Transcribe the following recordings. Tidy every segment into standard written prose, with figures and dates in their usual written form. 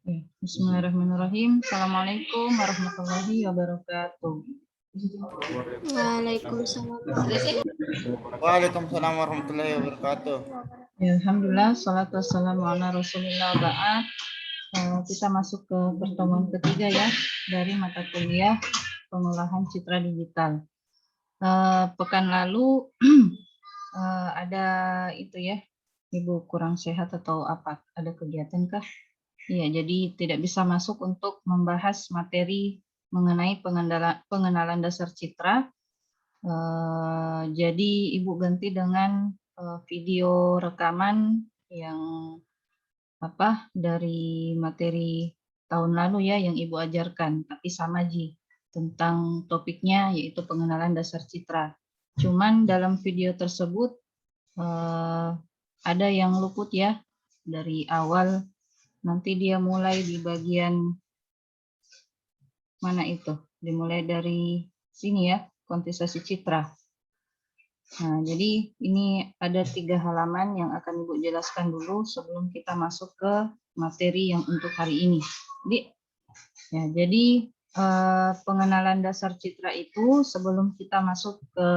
Ya, Bismillahirrahmanirrahim. Assalamualaikum warahmatullahi wabarakatuh. Waalaikumsalam. Waalaikumsalam warahmatullahi wabarakatuh. Ya, Alhamdulillah, salatu wassalamu ala rasulillah ba'ad. Kita masuk ke pertemuan ketiga ya dari mata kuliah pengolahan citra digital. Pekan lalu ada itu ya, Ibu kurang sehat atau apa? Ada kegiatan kah? Iya, jadi tidak bisa masuk untuk membahas materi mengenai pengenalan dasar citra. Jadi Ibu ganti dengan video rekaman yang dari materi tahun lalu ya yang Ibu ajarkan, tapi sama Ji, tentang topiknya yaitu pengenalan dasar citra. Cuman dalam video tersebut ada yang luput ya dari awal. Nanti dia mulai di bagian mana itu? Dimulai dari sini ya, kuantitasasi citra. Nah, jadi ini ada 3 halaman yang akan Ibu jelaskan dulu sebelum kita masuk ke materi yang untuk hari ini. Jadi pengenalan dasar citra itu sebelum kita masuk ke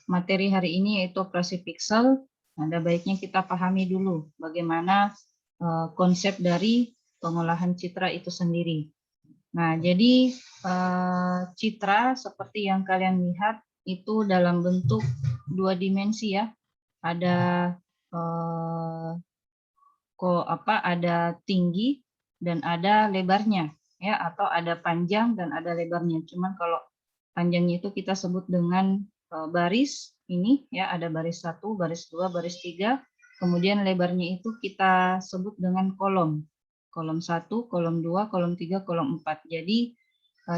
materi hari ini yaitu operasi pixel, ada baiknya kita pahami dulu bagaimana konsep dari pengolahan citra itu sendiri. Nah, jadi citra seperti yang kalian lihat itu dalam bentuk 2 dimensi ya. Ada ada tinggi dan ada lebarnya ya, atau ada panjang dan ada lebarnya. Cuman kalau panjangnya itu kita sebut dengan baris ini ya, ada baris 1, baris 2, baris 3. Kemudian lebarnya itu kita sebut dengan kolom. Kolom 1, kolom 2, kolom 3, kolom 4. Jadi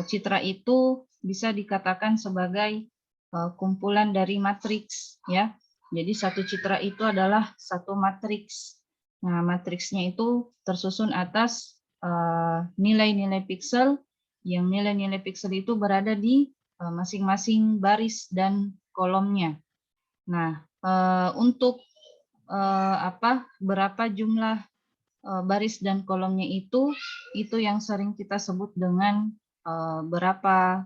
citra itu bisa dikatakan sebagai kumpulan dari matriks ya. Jadi satu citra itu adalah satu matriks. Nah, matriksnya itu tersusun atas nilai-nilai pixel, yang nilai-nilai pixel itu berada di masing-masing baris dan kolomnya. Nah, untuk berapa jumlah baris dan kolomnya itu yang sering kita sebut dengan berapa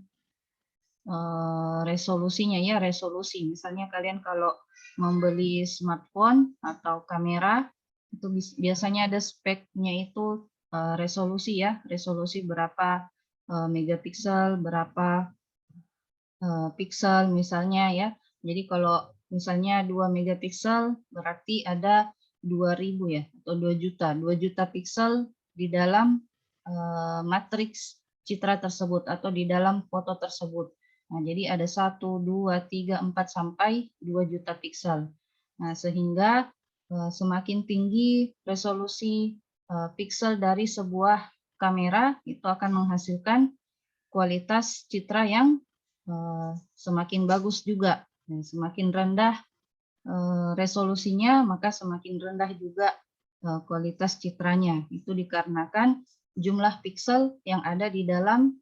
resolusinya ya, resolusi. Misalnya kalian kalau membeli smartphone atau kamera itu biasanya ada speknya itu resolusi ya, resolusi berapa megapiksel, berapa pixel misalnya ya. Jadi kalau misalnya 2 megapiksel berarti ada 2000 ya, atau 2 juta. 2 juta piksel di dalam matriks citra tersebut atau di dalam foto tersebut. Nah, jadi ada 1, 2, 3, 4 sampai 2 juta piksel. Nah, sehingga semakin tinggi resolusi piksel dari sebuah kamera itu akan menghasilkan kualitas citra yang semakin bagus juga. Nah, semakin rendah resolusinya, maka semakin rendah juga kualitas citranya. Itu dikarenakan jumlah piksel yang ada di dalam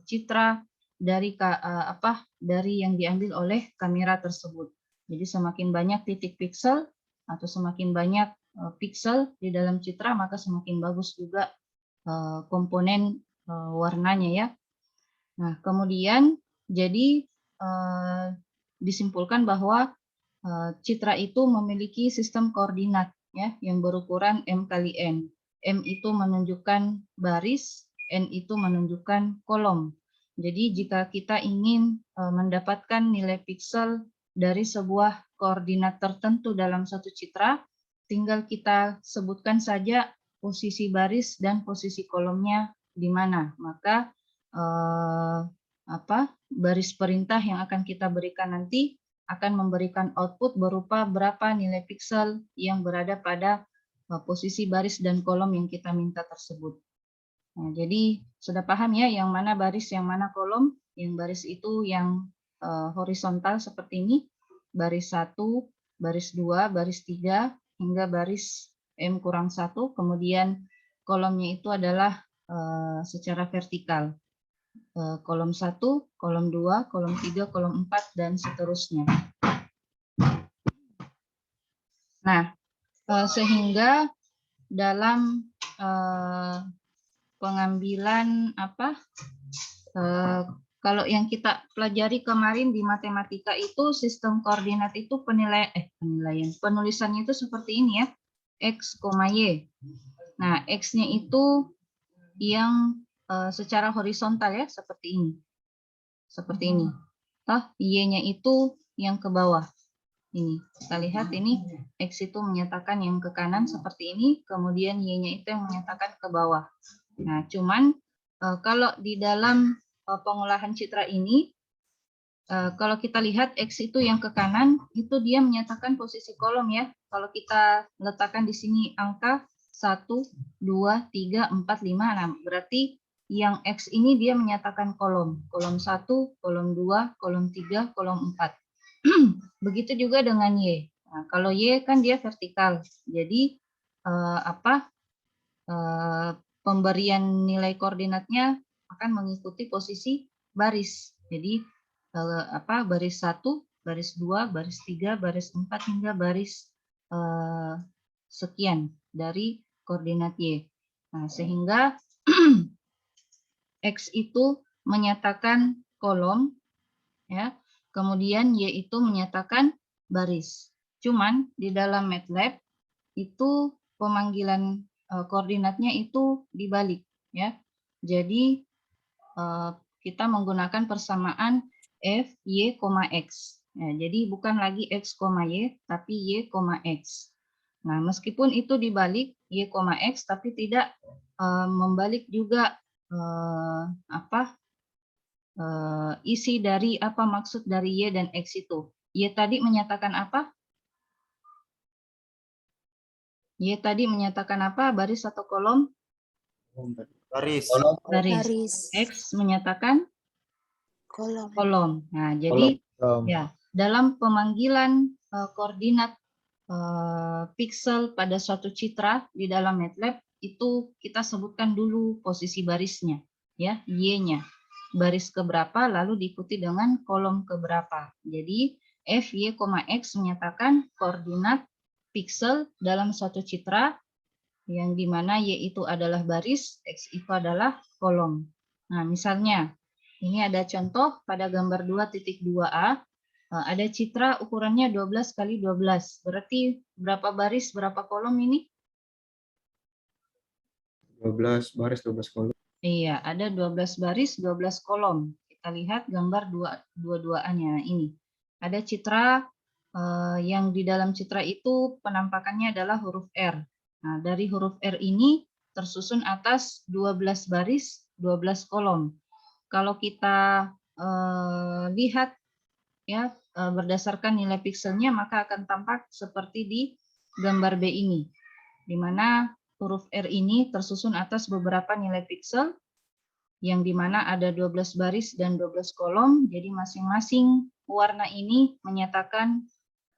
citra dari yang diambil oleh kamera tersebut. Jadi semakin banyak titik piksel atau semakin banyak piksel di dalam citra, maka semakin bagus juga komponen warnanya ya. Nah, kemudian jadi disimpulkan bahwa citra itu memiliki sistem koordinat ya yang berukuran M kali N. M itu menunjukkan baris, N itu menunjukkan kolom. Jadi jika kita ingin mendapatkan nilai piksel dari sebuah koordinat tertentu dalam satu citra, tinggal kita sebutkan saja posisi baris dan posisi kolomnya di mana. Maka baris perintah yang akan kita berikan nanti akan memberikan output berupa berapa nilai piksel yang berada pada posisi baris dan kolom yang kita minta tersebut. Nah, jadi sudah paham ya yang mana baris, yang mana kolom. Yang baris itu yang horizontal seperti ini, baris 1, baris 2, baris 3, hingga baris M-1, kemudian kolomnya itu adalah secara vertikal. Kolom 1, kolom 2, kolom 3, kolom 4, dan seterusnya. Nah, sehingga dalam pengambilan apa? Kalau yang kita pelajari kemarin di matematika itu sistem koordinat itu penulisannya itu seperti ini ya, X, Y. Nah, X-nya itu yang secara horizontal ya, seperti ini. Seperti ini. Y-nya itu yang ke bawah. Ini, kita lihat ini X itu menyatakan yang ke kanan seperti ini, kemudian Y-nya itu yang menyatakan ke bawah. Nah, cuman kalau di dalam pengolahan citra ini, kalau kita lihat X itu yang ke kanan, itu dia menyatakan posisi kolom ya. Kalau kita letakkan di sini angka 1, 2, 3, 4, 5, 6. Berarti yang X ini dia menyatakan kolom. Kolom 1, kolom 2, kolom 3, kolom 4. Begitu juga dengan Y. Nah, kalau Y kan dia vertikal. Jadi pemberian nilai koordinatnya akan mengikuti posisi baris. Jadi baris 1, baris 2, baris 3, baris 4 hingga baris sekian dari koordinat Y. Nah, sehingga X itu menyatakan kolom ya. Kemudian Y itu menyatakan baris. Cuman di dalam MATLAB itu pemanggilan koordinatnya itu dibalik ya. Jadi kita menggunakan persamaan F, Y, X. Ya, jadi bukan lagi X, Y, tapi Y, X. Nah, meskipun itu dibalik Y, X, tapi tidak membalik juga isi dari apa maksud dari Y dan X itu. Y tadi menyatakan apa? Y tadi menyatakan apa? Baris atau kolom? Baris. Baris. X menyatakan kolom. Nah, jadi ya dalam pemanggilan koordinat pixel pada suatu citra di dalam MATLAB itu kita sebutkan dulu posisi barisnya, ya, Y-nya. Baris keberapa lalu diikuti dengan kolom keberapa. Jadi F, Y, X menyatakan koordinat pixel dalam suatu citra yang dimana Y itu adalah baris, X itu adalah kolom. Nah, misalnya ini ada contoh pada gambar 2.2a, ada citra ukurannya 12 kali 12. Berarti berapa baris, berapa kolom ini? 12 baris, 12 kolom. Iya, ada 12 baris, 12 kolom. Kita lihat gambar 22A-nya ini. Ada citra yang di dalam citra itu penampakannya adalah huruf R. Nah, dari huruf R ini tersusun atas 12 baris, 12 kolom. Kalau kita lihat ya berdasarkan nilai pikselnya, maka akan tampak seperti di gambar B ini, di mana huruf R ini tersusun atas beberapa nilai piksel, yang dimana ada 12 baris dan 12 kolom, jadi masing-masing warna ini menyatakan,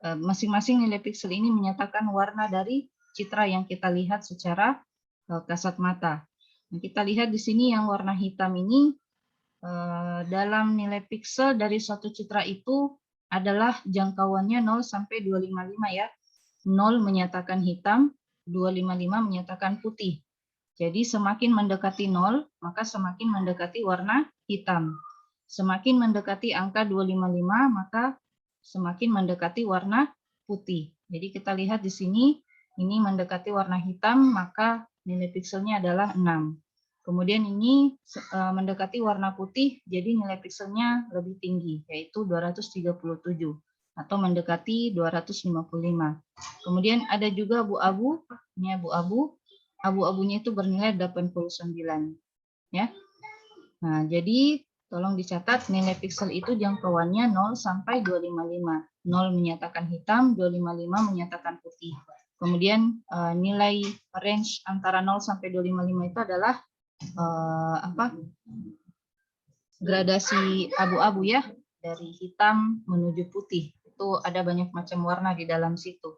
masing-masing nilai piksel ini menyatakan warna dari citra yang kita lihat secara kasat mata. Nah, kita lihat di sini yang warna hitam ini, dalam nilai piksel dari suatu citra itu adalah jangkauannya 0 sampai 255 ya. 0 menyatakan hitam, 255 menyatakan putih. Jadi semakin mendekati 0, maka semakin mendekati warna hitam. Semakin mendekati angka 255, maka semakin mendekati warna putih. Jadi kita lihat di sini, ini mendekati warna hitam, maka nilai pikselnya adalah 6. Kemudian ini mendekati warna putih, jadi nilai pikselnya lebih tinggi, yaitu 237 atau mendekati 255. Kemudian ada juga abu-abu, ini abu-abu, abu-abunya itu bernilai 89. Ya. Nah, jadi tolong dicatat nilai piksel itu jangkauannya 0 sampai 255. 0 menyatakan hitam, 255 menyatakan putih. Kemudian nilai range antara 0 sampai 255 itu adalah gradasi abu-abu ya, dari hitam menuju putih. Itu ada banyak macam warna di dalam situ.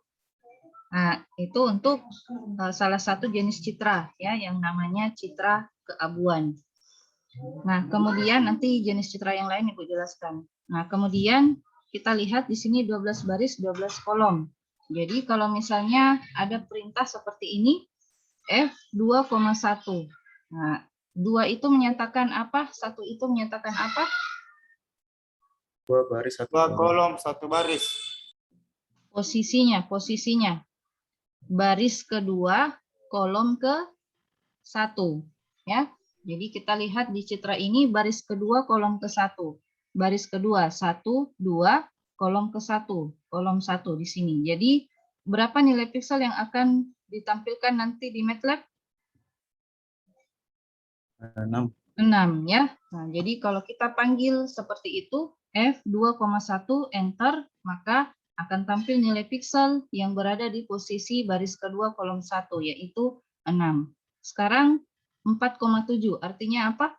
Nah, itu untuk salah satu jenis citra ya, yang namanya citra keabuan. Nah, kemudian nanti jenis citra yang lain Ibu jelaskan. Nah, kemudian kita lihat di sini 12 baris, 12 kolom. Jadi kalau misalnya ada perintah seperti ini, F2,1. Nah, 2 itu menyatakan apa? 1 itu menyatakan apa? 2 baris 1 2 kolom. kolom 1 baris. Posisinya. Baris kedua, kolom ke 1. Ya. Jadi kita lihat di citra ini baris kedua, kolom ke 1. Baris kedua 1, 2, kolom ke 1. Kolom 1 di sini. Jadi berapa nilai piksel yang akan ditampilkan nanti di MATLAB? 6. 6 ya. Nah, jadi kalau kita panggil seperti itu, F2,1 enter, maka akan tampil nilai piksel yang berada di posisi baris kedua kolom 1, yaitu 6. Sekarang 4,7 artinya apa?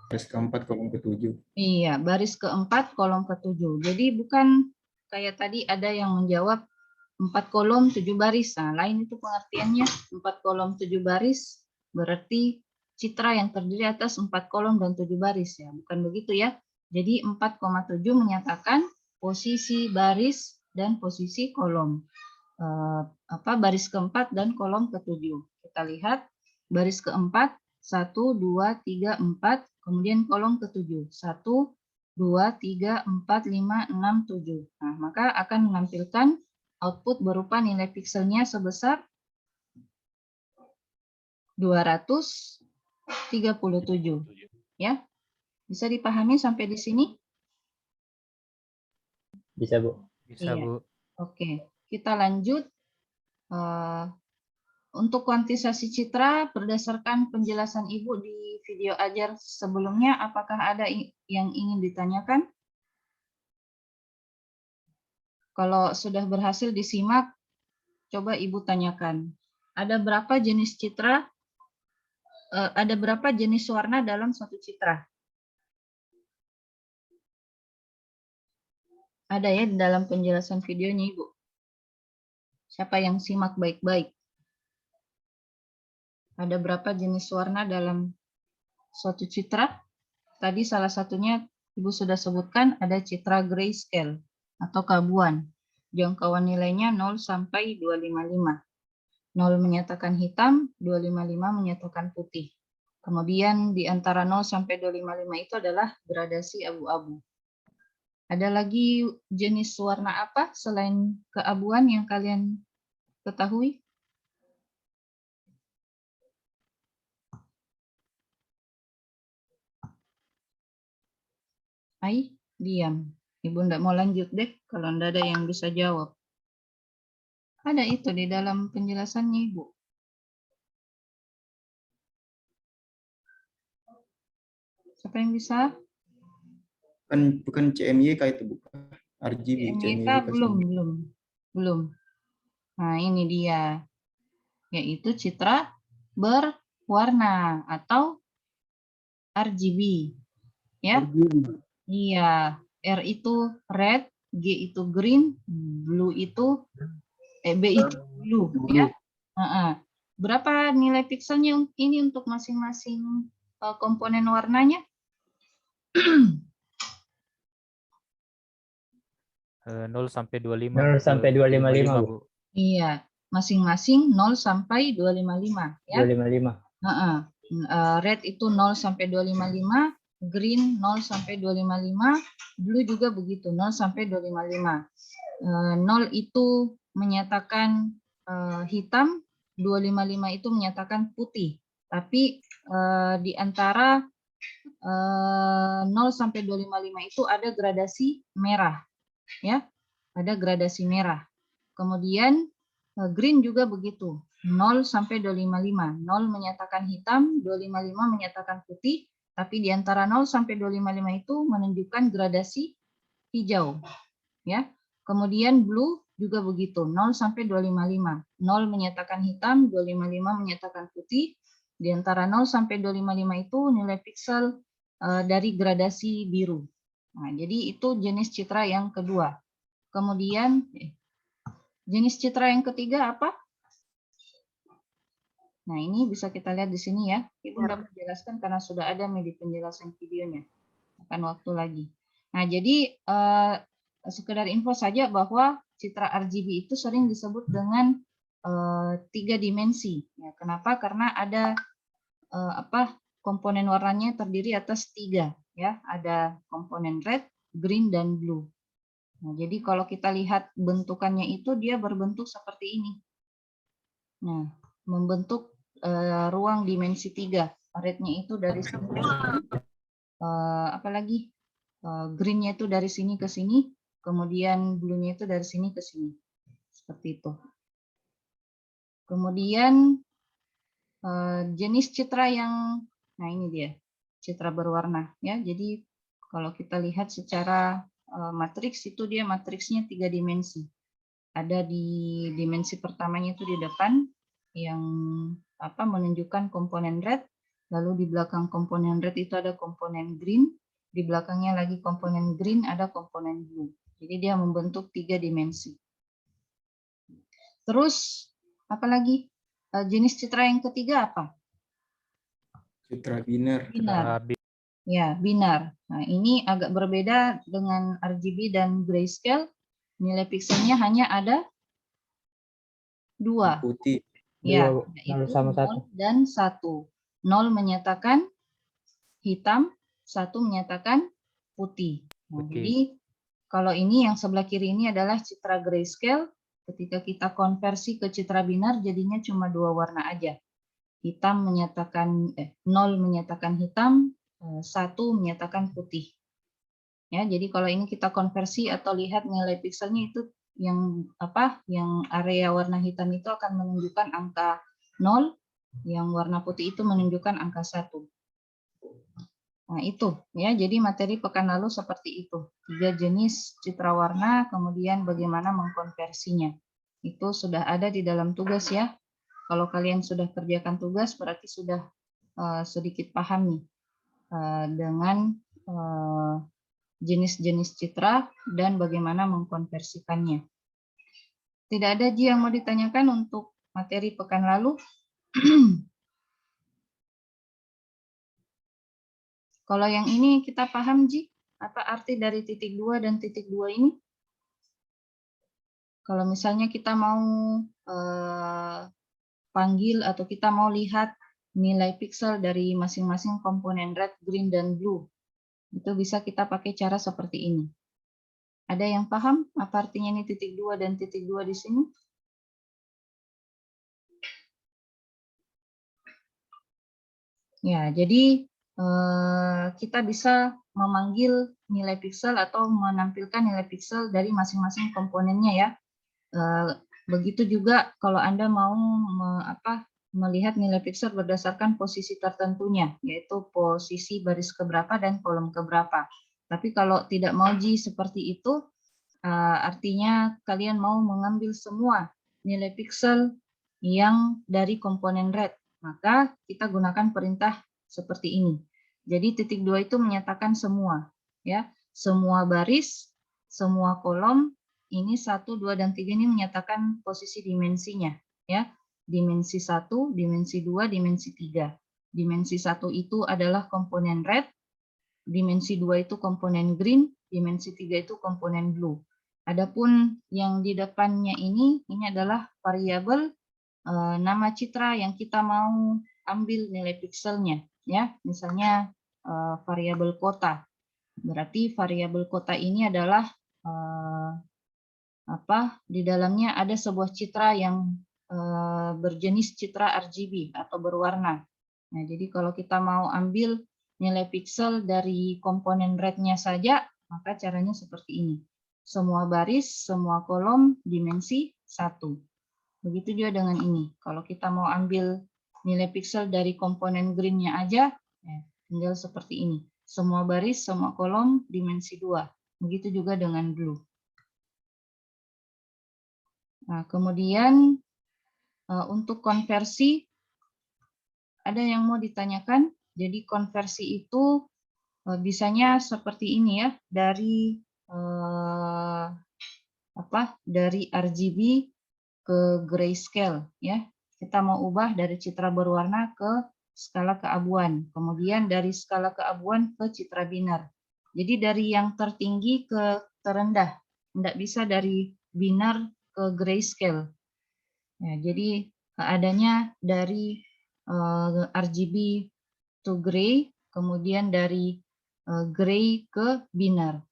Baris keempat kolom ke-7. Iya, baris keempat kolom ke-7. Jadi bukan kayak tadi ada yang menjawab 4 kolom 7 baris. Nah, lain itu pengertiannya. 4 kolom 7 baris berarti citra yang terdiri atas 4 kolom dan 7 baris ya. Bukan begitu ya. Jadi 4,7 menyatakan posisi baris dan posisi kolom. Baris keempat dan kolom ke-7. Kita lihat baris keempat 1, 2, 3, 4, kemudian kolom ke-7 1, 2, 3, 4, 5, 6, 7. Nah, maka akan menampilkan output berupa nilai pikselnya sebesar 237. Ya. Bisa dipahami sampai di sini? Bisa, Bu. Bisa, Iya. Bu. Oke, kita lanjut. Untuk kuantisasi citra berdasarkan penjelasan Ibu di video ajar sebelumnya, apakah ada yang ingin ditanyakan? Kalau sudah berhasil disimak, coba Ibu tanyakan. Ada berapa jenis citra? Ada berapa jenis warna dalam suatu citra? Ada ya di dalam penjelasan videonya, Ibu. Siapa yang simak baik-baik? Ada berapa jenis warna dalam suatu citra? Tadi salah satunya Ibu sudah sebutkan ada citra grayscale atau keabuan. Jangkauan nilainya 0 sampai 255. 0 menyatakan hitam, 255 menyatakan putih. Kemudian di antara 0 sampai 255 itu adalah gradasi abu-abu. Ada lagi jenis warna apa selain keabuan yang kalian ketahui? Diam. Ibu enggak mau lanjut deh kalau enggak ada yang bisa jawab. Ada itu di dalam penjelasannya, Ibu. Siapa yang bisa? Bukan CMYK itu, bukan. RGB, CMYK belum. Nah, ini dia. Yaitu citra berwarna atau RGB. Ya. Iya, R itu red, G itu green, blue itu B itu blue ya. Berapa nilai pikselnya ini untuk masing-masing komponen warnanya? 0 sampai 25. 0 sampai 255, Bu. Iya, masing-masing 0 sampai 255 ya. 255. Red itu 0 sampai 255, green 0 sampai 255, blue juga begitu 0 sampai 255. 0 itu menyatakan hitam, 255 itu menyatakan putih. Tapi di antara 0 sampai 255 itu ada gradasi merah ya. Ada gradasi merah. Kemudian green juga begitu. 0 sampai 255. 0 menyatakan hitam, 255 menyatakan putih, tapi di antara 0 sampai 255 itu menunjukkan gradasi hijau. Ya. Kemudian blue juga begitu, 0 sampai 255. 0 menyatakan hitam, 255 menyatakan putih. Di antara 0 sampai 255 itu nilai piksel dari gradasi biru. Nah, jadi itu jenis citra yang kedua. Kemudian jenis citra yang ketiga apa? Nah, ini bisa kita lihat di sini ya. Ibu nggak menjelaskan karena sudah ada di penjelasan videonya. Akan waktu lagi. Nah, jadi sekedar info saja bahwa citra RGB itu sering disebut dengan 3 dimensi. Ya, kenapa? Karena ada komponen warnanya terdiri atas 3, ya. Ada komponen red, green, dan blue. Nah, jadi kalau kita lihat bentukannya itu dia berbentuk seperti ini. Nah, membentuk ruang dimensi 3. Rednya itu dari sini ke sini. Apalagi green-nya itu dari sini ke sini, kemudian blue-nya itu dari sini ke sini. Seperti itu. Kemudian jenis citra yang, nah ini dia, citra berwarna, ya. Jadi kalau kita lihat secara matriks itu dia matriksnya 3 dimensi. Ada di dimensi pertamanya itu di depan yang menunjukkan komponen red, lalu di belakang komponen red itu ada komponen green, di belakangnya lagi komponen green ada komponen blue. Jadi dia membentuk 3 dimensi. Terus apalagi jenis citra yang ketiga apa? Citra binar. Binar. Ya, binar. Nah, ini agak berbeda dengan RGB dan grayscale. Nilai pikselnya hanya ada 2. Putih. Ya, Dua, Bu. yaitu 0 sama 0 dan 1. 0 menyatakan hitam, 1 menyatakan putih. Nah, Putih. jadi kalau ini yang sebelah kiri ini adalah citra grayscale. Ketika kita konversi ke citra binar jadinya cuma 2 warna aja. Hitam menyatakan 0 menyatakan hitam, 1 menyatakan putih. Ya, jadi kalau ini kita konversi atau lihat nilai pikselnya itu yang yang area warna hitam itu akan menunjukkan angka 0, yang warna putih itu menunjukkan angka 1. Nah, itu ya, jadi materi pekan lalu seperti itu. 3 jenis citra warna, kemudian bagaimana mengkonversinya. Itu sudah ada di dalam tugas ya. Kalau kalian sudah kerjakan tugas berarti sudah sedikit paham nih dengan jenis-jenis citra dan bagaimana mengkonversikannya. Tidak ada Ji yang mau ditanyakan untuk materi pekan lalu? Kalau yang ini kita paham Ji, apa arti dari titik 2 dan titik 2 ini? Kalau misalnya kita mau panggil atau kita mau lihat nilai piksel dari masing-masing komponen red, green, dan blue, itu bisa kita pakai cara seperti ini. Ada yang paham apa artinya ini titik 2 dan titik 2 di sini? Ya, jadi kita bisa memanggil nilai piksel atau menampilkan nilai piksel dari masing-masing komponennya ya. Begitu juga kalau Anda mau melihat nilai piksel berdasarkan posisi tertentunya, yaitu posisi baris keberapa dan kolom keberapa. Tapi kalau tidak mau Ji seperti itu, artinya kalian mau mengambil semua nilai piksel yang dari komponen red, maka kita gunakan perintah seperti ini. Jadi titik 2 itu menyatakan semua, ya, semua baris, semua kolom. Ini 1, 2, dan 3 ini menyatakan posisi dimensinya, ya. Dimensi 1, dimensi 2, dimensi 3. Dimensi 1 itu adalah komponen red, dimensi 2 itu komponen green, dimensi 3 itu komponen blue. Adapun yang di depannya ini adalah variabel nama citra yang kita mau ambil nilai pikselnya, ya. Misalnya variabel kota. Berarti variabel kota ini adalah di dalamnya ada sebuah citra yang berjenis citra RGB atau berwarna. Nah, jadi kalau kita mau ambil nilai piksel dari komponen red-nya saja, maka caranya seperti ini. Semua baris, semua kolom, dimensi 1. Begitu juga dengan ini. Kalau kita mau ambil nilai piksel dari komponen green-nya aja, tinggal seperti ini. Semua baris, semua kolom, dimensi 2. Begitu juga dengan blue. Nah, kemudian untuk konversi, ada yang mau ditanyakan? Jadi konversi itu bisanya seperti ini ya, dari dari RGB ke grayscale ya. Kita mau ubah dari citra berwarna ke skala keabuan, kemudian dari skala keabuan ke citra binar. Jadi dari yang tertinggi ke terendah, tidak bisa dari binar ke grayscale. Ya, jadi adanya dari RGB to gray, kemudian dari gray ke binary.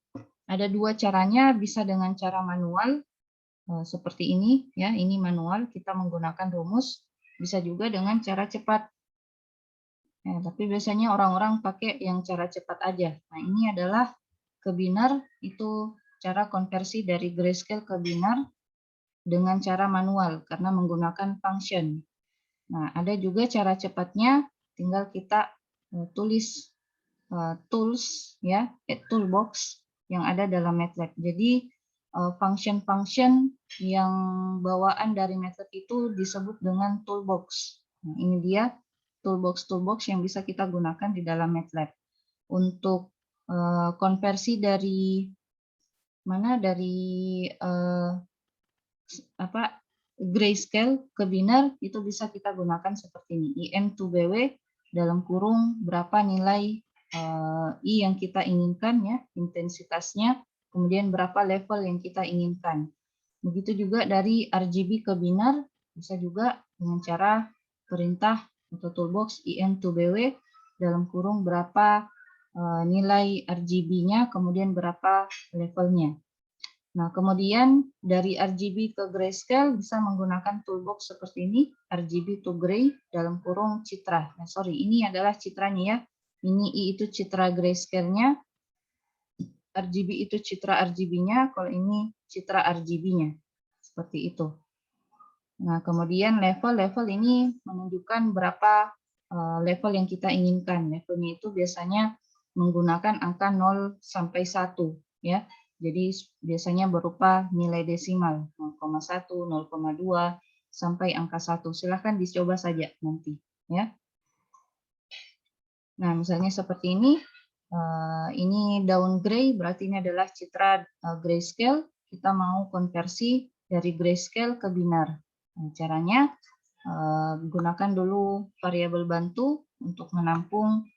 Ada dua caranya, bisa dengan cara manual seperti ini ya, ini manual kita menggunakan rumus, bisa juga dengan cara cepat. Ya, tapi biasanya orang-orang pakai yang cara cepat aja. Nah, ini adalah ke binary, itu cara konversi dari grayscale ke binary dengan cara manual karena menggunakan function. Nah, ada juga cara cepatnya, tinggal kita tulis tools ya, toolbox yang ada dalam MATLAB. Jadi function-function yang bawaan dari MATLAB itu disebut dengan toolbox. Nah, ini dia toolbox yang bisa kita gunakan di dalam MATLAB. Untuk konversi dari grayscale ke binary itu bisa kita gunakan seperti ini, IM to BW dalam kurung berapa nilai I yang kita inginkan ya, intensitasnya, kemudian berapa level yang kita inginkan. Begitu juga dari RGB ke binary, bisa juga dengan cara perintah atau toolbox IM to BW dalam kurung berapa nilai RGB-nya, kemudian berapa levelnya. Nah, kemudian dari RGB ke grayscale bisa menggunakan toolbox seperti ini, RGB to gray dalam kurung citra. Nah, sorry, ini adalah citranya ya. Ini I itu citra grayscale-nya, RGB itu citra RGB-nya, kalau ini citra RGB-nya. Seperti itu. Nah, kemudian level ini menunjukkan berapa level yang kita inginkan. Levelnya itu biasanya menggunakan angka 0 sampai 1 ya. Jadi biasanya berupa nilai desimal 0,1, 0,2 sampai angka 1. Silahkan dicoba saja nanti ya. Nah, misalnya seperti ini daun gray, berarti ini adalah citra grayscale. Kita mau konversi dari grayscale ke binary. Nah, caranya gunakan dulu variabel bantu untuk menampung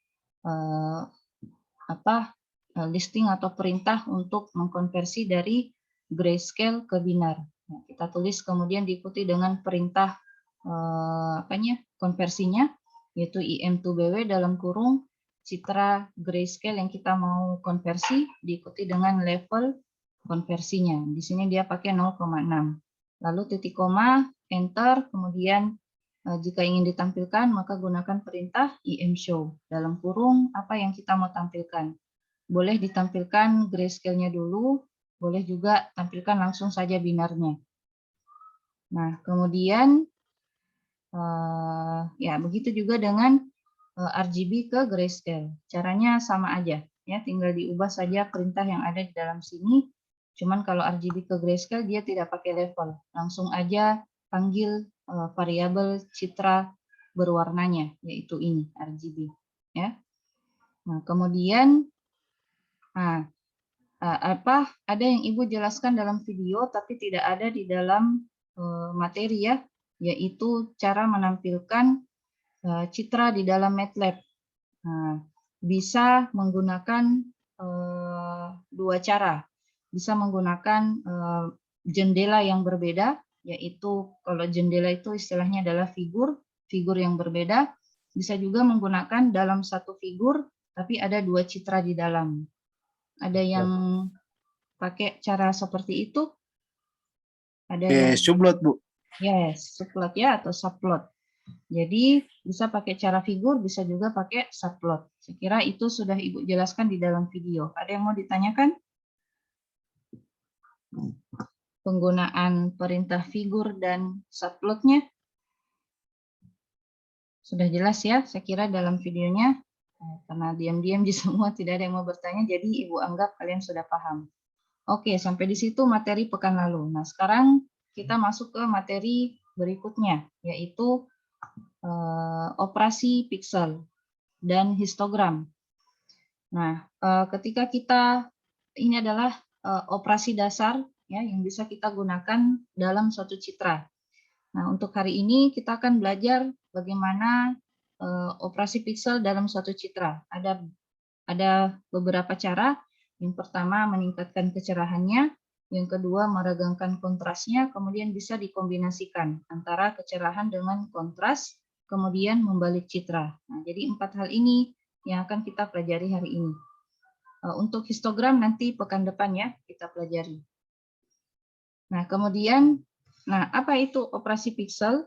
listing atau perintah untuk mengkonversi dari grayscale ke binary. Nah, kita tulis kemudian diikuti dengan perintah konversinya, yaitu IM to BW dalam kurung citra grayscale yang kita mau konversi diikuti dengan level konversinya. Di sini dia pakai 0,6. Lalu titik koma, enter, kemudian jika ingin ditampilkan maka gunakan perintah IM show dalam kurung apa yang kita mau tampilkan. Boleh ditampilkan grayscale-nya dulu, boleh juga tampilkan langsung saja binarnya. Nah, kemudian ya begitu juga dengan RGB ke grayscale. Caranya sama aja, ya, tinggal diubah saja perintah yang ada di dalam sini. Cuman kalau RGB ke grayscale dia tidak pakai level, langsung aja panggil variabel citra berwarnanya, yaitu ini RGB. Ya. Nah, kemudian ada yang Ibu jelaskan dalam video tapi tidak ada di dalam materi ya, yaitu cara menampilkan citra di dalam MATLAB. Nah, bisa menggunakan dua cara. Bisa menggunakan jendela yang berbeda, yaitu kalau jendela itu istilahnya adalah figur yang berbeda. Bisa juga menggunakan dalam satu figur tapi ada dua citra di dalam. Ada yang pakai cara seperti itu? Ada yang Subplot, Bu. yes, subplot ya atau subplot. Jadi bisa pakai cara figur, bisa juga pakai subplot. Saya kira itu sudah Ibu jelaskan di dalam video. Ada yang mau ditanyakan? Penggunaan perintah figur dan subplotnya sudah jelas ya, saya kira dalam videonya. Karena diam-diam di semua tidak ada yang mau bertanya, jadi Ibu anggap kalian sudah paham. Oke, sampai di situ materi pekan lalu. Nah, sekarang kita masuk ke materi berikutnya, yaitu operasi pixel dan histogram. Nah, ketika ini adalah operasi dasar ya yang bisa kita gunakan dalam suatu citra. Nah, untuk hari ini kita akan belajar bagaimana operasi pixel dalam suatu citra. Ada beberapa cara. Yang pertama meningkatkan kecerahannya, Yang kedua, meregangkan kontrasnya, kemudian bisa dikombinasikan antara kecerahan dengan kontras, kemudian membalik citra. Nah, jadi 4 hal ini yang akan kita pelajari hari ini. Untuk histogram nanti pekan depan ya kita pelajari. Nah, kemudian, apa itu operasi piksel?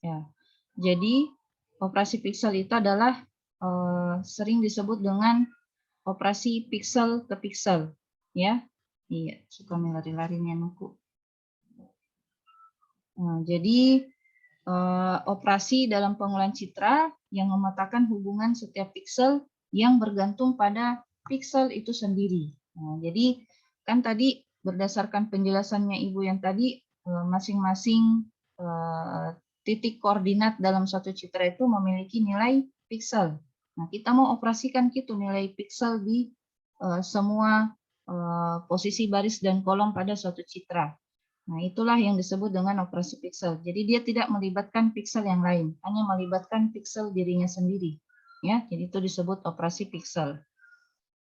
Ya, jadi operasi piksel itu adalah sering disebut dengan operasi piksel ke piksel, ya. Iya, suka melari-lari nuku. Nah, jadi operasi dalam pengolahan citra yang memetakan hubungan setiap piksel yang bergantung pada piksel itu sendiri. Nah, jadi kan tadi berdasarkan penjelasannya Ibu yang tadi, masing-masing titik koordinat dalam suatu citra itu memiliki nilai piksel. Nah, kita mau operasikan gitu nilai piksel di semua posisi baris dan kolom pada suatu citra. Nah, itulah yang disebut dengan operasi piksel. Jadi dia tidak melibatkan piksel yang lain, hanya melibatkan piksel dirinya sendiri. Ya, jadi itu disebut operasi piksel.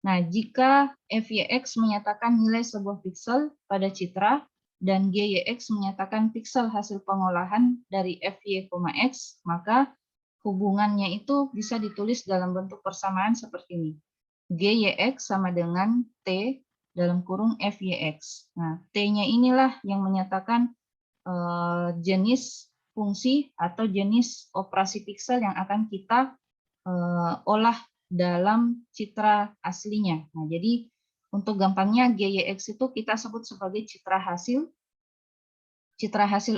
Nah, jika FYX menyatakan nilai sebuah piksel pada citra dan GYX menyatakan piksel hasil pengolahan dari FY, X, maka hubungannya itu bisa ditulis dalam bentuk persamaan seperti ini. GYX sama dengan T dalam kurung FYX. Nah, T-nya inilah yang menyatakan jenis fungsi atau jenis operasi piksel yang akan kita olah dalam citra aslinya. Nah, jadi untuk gampangnya GYX itu kita sebut sebagai citra hasil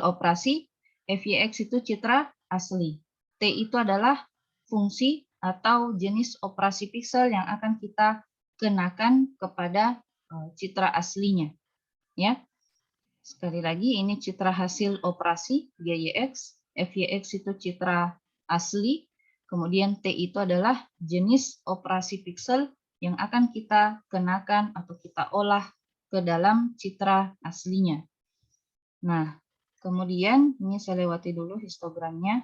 operasi, FYX itu citra asli. T itu adalah fungsi atau jenis operasi piksel yang akan kita kenakan kepada citra aslinya. Ya, sekali lagi ini citra hasil operasi GYX, FYX itu citra asli, kemudian T itu adalah jenis operasi piksel yang akan kita kenakan atau kita olah ke dalam citra aslinya. Nah, kemudian ini saya lewati dulu histogramnya.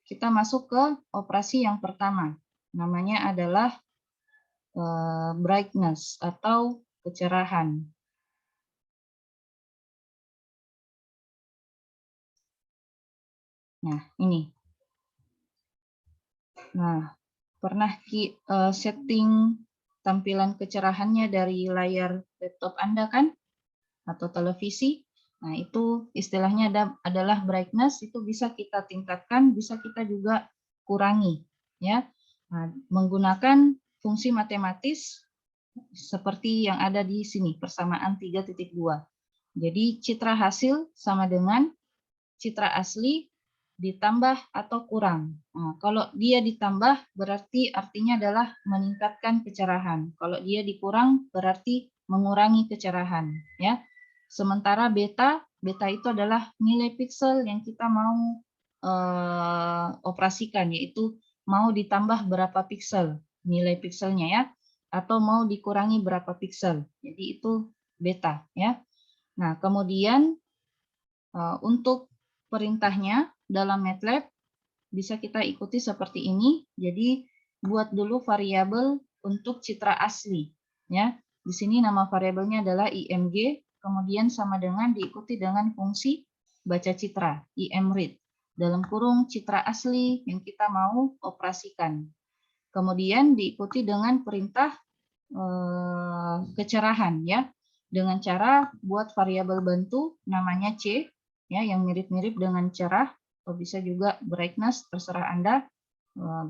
Kita masuk ke operasi yang pertama. Namanya adalah brightness atau kecerahan. Nah, ini. Nah, pernah setting tampilan kecerahannya dari layar laptop Anda kan? Atau televisi? Nah, itu istilahnya adalah brightness, itu bisa kita tingkatkan, bisa kita juga kurangi. Ya, nah, menggunakan fungsi matematis seperti yang ada di sini, persamaan 3.2. Jadi citra hasil sama dengan citra asli ditambah atau kurang. Nah, kalau dia ditambah berarti artinya adalah meningkatkan kecerahan. Kalau dia dikurang berarti mengurangi kecerahan. Ya. Sementara beta itu adalah nilai piksel yang kita mau operasikan, yaitu mau ditambah berapa piksel nilai pikselnya ya, atau mau dikurangi berapa piksel. Jadi itu beta ya. Nah, kemudian untuk perintahnya dalam MATLAB bisa kita ikuti seperti ini. Jadi buat dulu variabel untuk citra asli ya. Di sini nama variabelnya adalah img, kemudian sama dengan diikuti dengan fungsi baca citra imread dalam kurung citra asli yang kita mau operasikan. Kemudian diikuti dengan perintah kecerahan ya, dengan cara buat variabel bantu namanya C ya, yang mirip-mirip dengan cerah, atau bisa juga brightness, terserah Anda,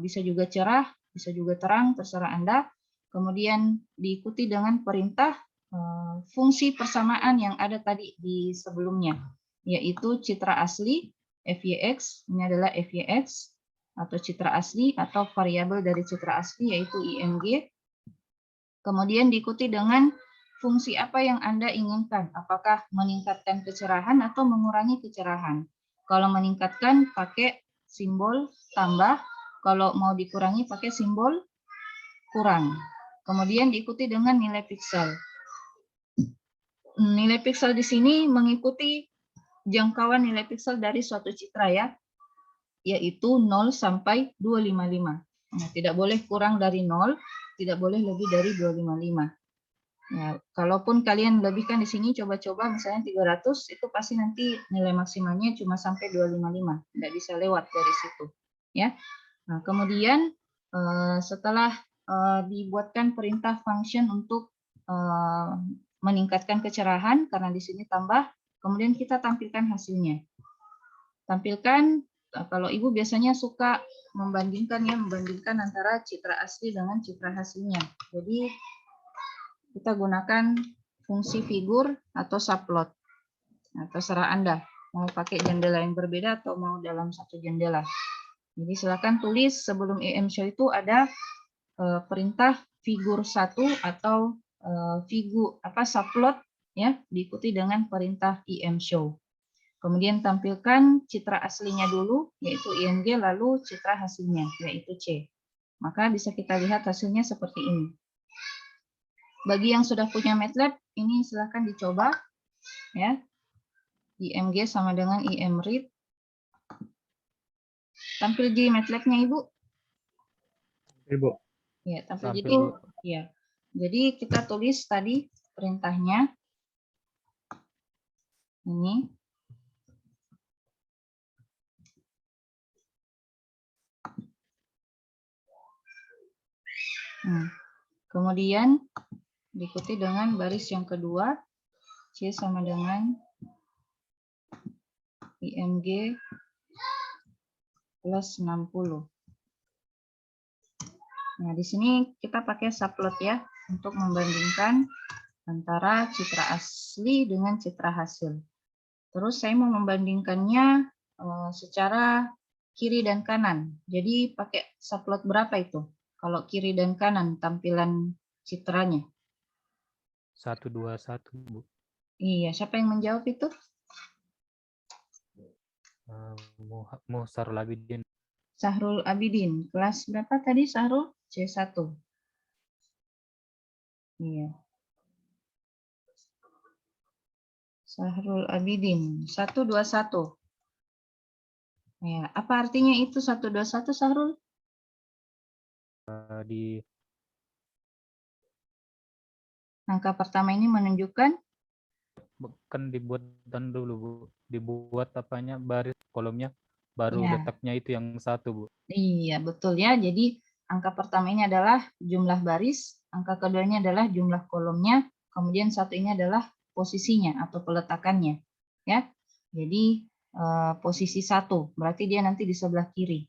bisa juga cerah, bisa juga terang, terserah Anda. Kemudian diikuti dengan perintah fungsi persamaan yang ada tadi di sebelumnya, yaitu citra asli FYX, ini adalah FYX atau citra asli atau variabel dari citra asli yaitu img. Kemudian diikuti dengan fungsi apa yang Anda inginkan, apakah meningkatkan kecerahan atau mengurangi kecerahan. Kalau meningkatkan pakai simbol tambah, kalau mau dikurangi pakai simbol kurang. Kemudian diikuti dengan nilai piksel. Nilai piksel di sini mengikuti jangkauan nilai piksel dari suatu citra ya, yaitu 0 sampai 255. Nah, tidak boleh kurang dari 0, tidak boleh lebih dari 255. Ya, kalaupun kalian lebihkan di sini, coba-coba misalnya 300, itu pasti nanti nilai maksimalnya cuma sampai 255, nggak bisa lewat dari situ. Ya. Nah, kemudian setelah dibuatkan perintah function untuk meningkatkan kecerahan, karena di sini tambah, kemudian kita tampilkan hasilnya. Tampilkan, kalau Ibu biasanya suka membandingkan antara citra asli dengan citra hasilnya. Jadi kita gunakan fungsi figur atau subplot. Nah, terserah Anda mau pakai jendela yang berbeda atau mau dalam satu jendela. Jadi silakan tulis sebelum IM-show itu ada perintah figur 1 atau figur subplot ya, diikuti dengan perintah IM-show. Kemudian tampilkan citra aslinya dulu yaitu IMG, lalu citra hasilnya yaitu C. Maka bisa kita lihat hasilnya seperti ini. Bagi yang sudah punya MATLAB, ini silahkan dicoba. Ya. IMG sama dengan IMRead. Tampil di MATLAB-nya, Ibu? Ibu. Ya, tampil. Tampil, Jadi, Bu. ya. Jadi kita tulis tadi perintahnya. Ini. Kemudian diikuti dengan baris yang kedua, C sama dengan IMG plus 60. Nah, di sini kita pakai subplot ya, untuk membandingkan antara citra asli dengan citra hasil. Terus saya mau membandingkannya secara kiri dan kanan. Jadi pakai subplot berapa itu? Kalau kiri dan kanan tampilan citranya. 121, Bu. Iya, siapa yang menjawab itu? Sarul Abidin. Sahrul Abidin. Kelas berapa tadi Sahrul? C1. Iya. Sahrul Abidin. 121. Ya, apa artinya itu 121 Sahrul? Di Angka pertama ini menunjukkan kan dibuat dan dulu, Bu. Dibuat apanya baris kolomnya, baru ya. letaknya itu yang 1, Bu. Iya, betul ya. Jadi angka pertama ini adalah jumlah baris, angka keduanya adalah jumlah kolomnya, kemudian satu ini adalah posisinya atau peletakannya. Ya. Jadi posisi 1, berarti dia nanti di sebelah kiri.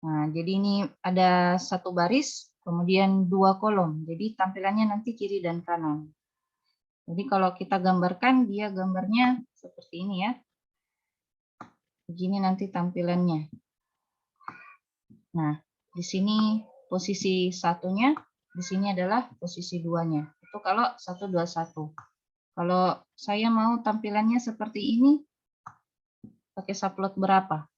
Nah, jadi ini ada satu baris, kemudian 2 kolom. Jadi tampilannya nanti kiri dan kanan. Jadi kalau kita gambarkan, dia gambarnya seperti ini ya. Begini nanti tampilannya. Nah, di sini posisi satunya, di sini adalah posisi 2-nya. Itu kalau 121. Kalau saya mau tampilannya seperti ini, pakai subplot berapa?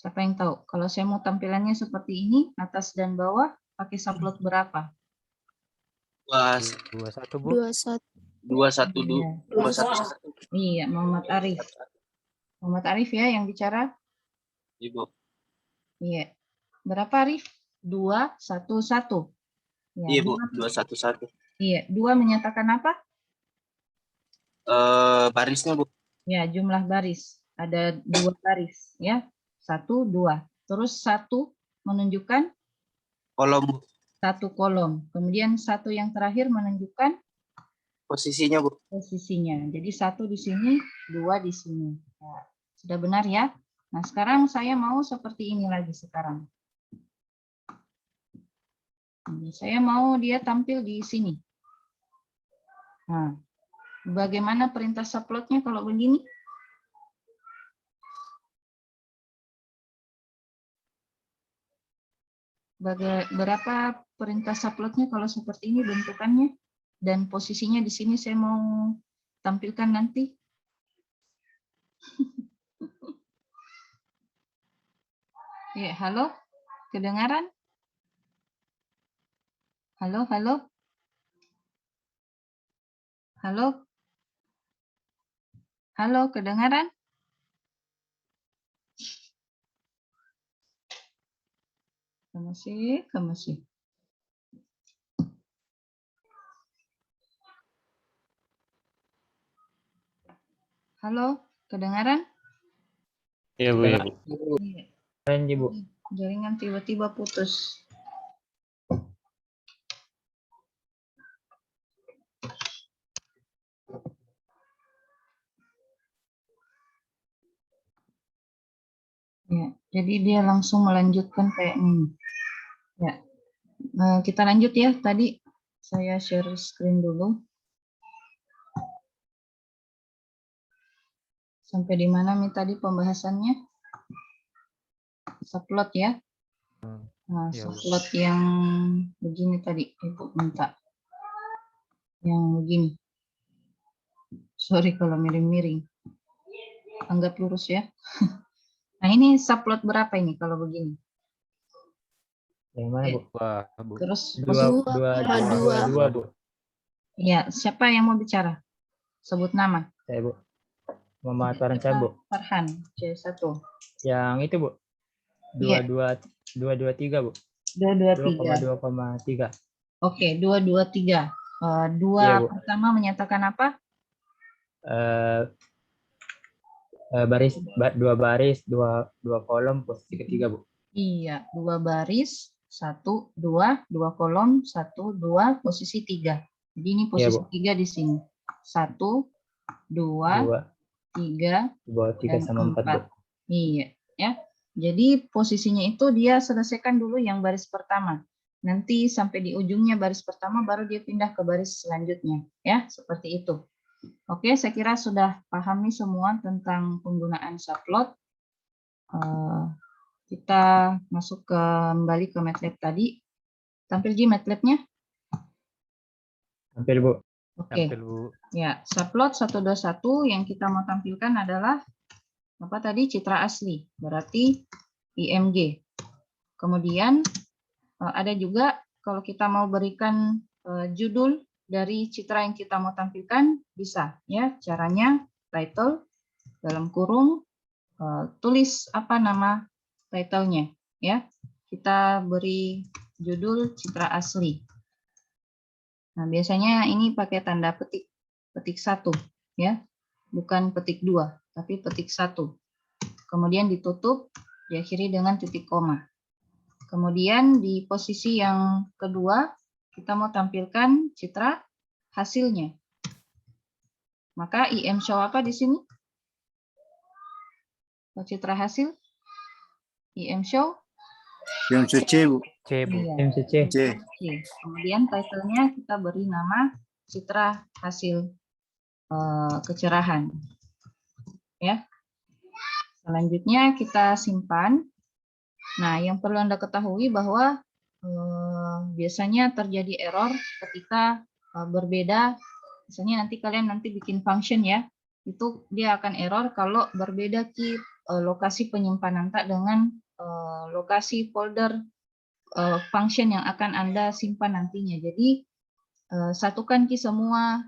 Siapa yang tahu? Kalau saya mau tampilannya seperti ini, atas dan bawah, pakai subplot berapa? 21, Bu. 21. Iya, Muhammad Arif. Muhammad Arif ya yang bicara? Ibu. Iya. Berapa Arif? 211. Ya, Iya, Bu. 211. Iya, 2 menyatakan apa? Barisnya, Bu. Ya, jumlah baris. Ada 2 baris ya. 1, 2. Terus 1 menunjukkan Kolom, Bu. 1 kolom. Kemudian 1 yang terakhir menunjukkan Posisinya, Bu. posisinya. Jadi 1 di sini, 2 di sini. Ya, sudah benar ya? Nah, sekarang saya mau seperti ini lagi sekarang. Saya mau dia tampil di sini. Nah, bagaimana perintah subplotnya kalau begini? Berapa perintah subplotnya kalau seperti ini bentukannya? Dan posisinya di sini saya mau tampilkan nanti. Ya, halo? Kedengaran? Halo, halo? Halo? Halo, kedengaran? Masih. Halo, kedengaran? Iya Bu, ya Bu. Iya. Lanjut Bu. Jaringan tiba-tiba putus. Ya, jadi dia langsung melanjutkan kayak ini. Ya, kita lanjut ya. Tadi saya share screen dulu. Sampai di mana nih tadi pembahasannya? Subplot ya. Nah, Ya, Bu. subplot yang begini tadi Ibu minta. Yang begini. Sorry kalau miring-miring. Anggap lurus ya. Nah, ini subplot berapa ini kalau begini? Yang mana Bu? Wah, Bu. Terus Dua Bu. ya, siapa yang mau bicara? Sebut nama. Saya Bu. Muhammad Farhan Bu. Farhan, C1. Yang itu Bu. Iya. 223 Bu. 223. 2,2,3. Oke, 223. Dua Iya, Bu. pertama menyatakan apa? Dua baris, dua kolom, posisi ketiga Bu. Iya, 2 baris, 1, 2, 2 kolom, 1, 2, posisi 3. Jadi ini posisi Bu. 3 di sini. 1, 2, 3, Di bawah 3 dan sama 4 Bu. 4. Iya, ya. Jadi posisinya itu dia selesaikan dulu yang baris pertama. Nanti sampai di ujungnya baris pertama baru dia pindah ke baris selanjutnya, ya, seperti itu. Oke, saya kira sudah paham nih semua tentang penggunaan subplot. Kita masuk kembali ke MATLAB tadi. Tampil di MATLAB-nya? Hampir Bu. Oke. Tampil, Bu. Ya, subplot 121 yang kita mau tampilkan adalah apa tadi? Citra asli, berarti IMG. Kemudian ada juga kalau kita mau berikan judul dari citra yang kita mau tampilkan, bisa ya. Caranya title dalam kurung, tulis apa nama title-nya ya. Kita beri judul citra asli. Nah, biasanya ini pakai tanda petik 1 ya. Bukan petik 2, tapi petik 1. Kemudian ditutup, diakhiri dengan titik koma. Kemudian di posisi yang kedua, kita mau tampilkan citra hasilnya. Maka IM show apa di sini? Citra hasil? IM show? Yang C, Bu. C, Bu. Iya. MCC. C. Oke. Kemudian title-nya kita beri nama citra hasil kecerahan. Ya. Selanjutnya kita simpan. Nah, yang perlu Anda ketahui bahwa biasanya terjadi error ketika berbeda. Misalnya nanti bikin function ya, itu dia akan error kalau berbeda key lokasi penyimpanan tak dengan lokasi folder function yang akan Anda simpan nantinya. Jadi satukan key semua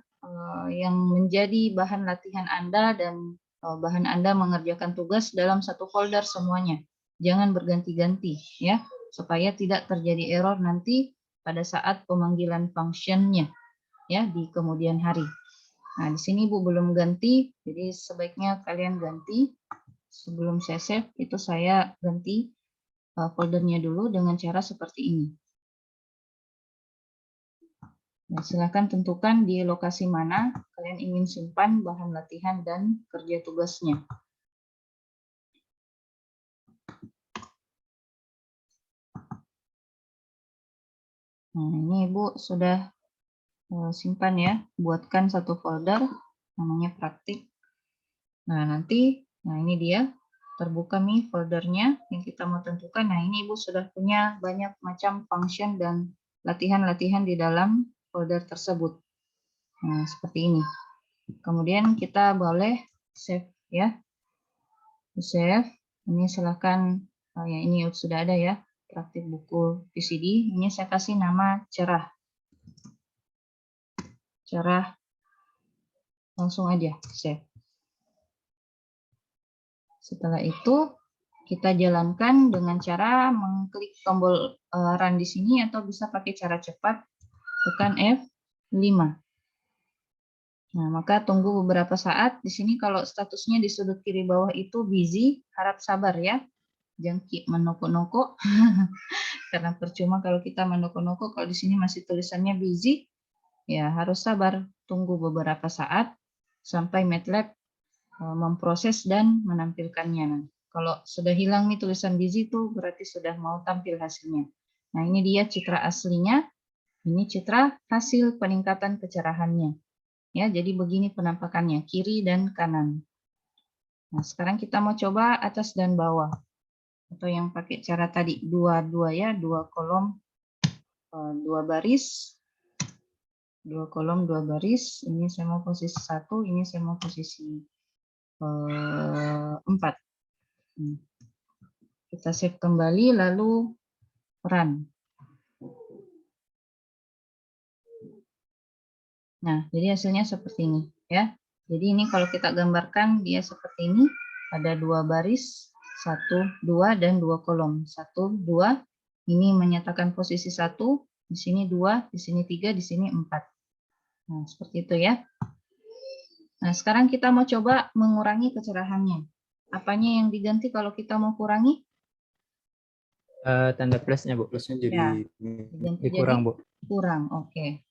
yang menjadi bahan latihan Anda dan bahan Anda mengerjakan tugas dalam satu folder semuanya. Jangan berganti-ganti ya, supaya tidak terjadi error nanti pada saat pemanggilan function-nya ya di kemudian hari. Nah, di sini Bu belum ganti, jadi sebaiknya kalian ganti. Sebelum saya save, itu saya ganti foldernya dulu dengan cara seperti ini. Nah, silakan tentukan di lokasi mana kalian ingin simpan bahan latihan dan kerja tugasnya. Nah, ini Ibu sudah simpan ya, buatkan satu folder namanya praktik. Nah, ini dia terbuka nih foldernya yang kita mau tentukan. Nah, ini Ibu sudah punya banyak macam function dan latihan-latihan di dalam folder tersebut. Nah, seperti ini. Kemudian kita boleh save ya. Save. Ini silakan ya, ini sudah ada ya, praktik buku PCD. Ini saya kasih nama cerah. Cerah. Langsung aja save. Setelah itu Kita jalankan dengan cara mengklik tombol run di sini atau bisa pakai cara cepat, tekan F5. Nah, maka tunggu beberapa saat. Di sini kalau statusnya di sudut kiri bawah itu busy, harap sabar ya. Jangan menoko-noko. Karena percuma kalau kita menoko-noko, kalau di sini masih tulisannya busy, ya harus sabar. Tunggu beberapa saat sampai MATLAB memproses dan menampilkannya. Kalau sudah hilang nih tulisan busy itu berarti sudah mau tampil hasilnya. Nah, ini dia citra aslinya. Ini citra hasil peningkatan kecerahannya. Ya, jadi begini penampakannya, kiri dan kanan. Nah, sekarang kita mau coba atas dan bawah. Atau yang pakai cara tadi, dua ya, dua kolom, dua baris. Dua kolom, dua baris. Ini saya mau posisi 1, ini saya mau posisi 4. Kita save kembali, lalu run. Nah, jadi hasilnya seperti ini ya. Jadi ini kalau kita gambarkan dia seperti ini, ada dua baris, 1, 2 dan 2 kolom. 1, 2, ini menyatakan posisi 1, di sini 2, di sini 3, di sini 4. Nah, seperti itu ya. Nah, sekarang kita mau coba mengurangi kecerahannya. Apanya yang diganti kalau kita mau kurangi? Tanda plusnya, Bu. Plusnya Ya, jadi diganti Dikurang, jadi Bu. kurang. Oke.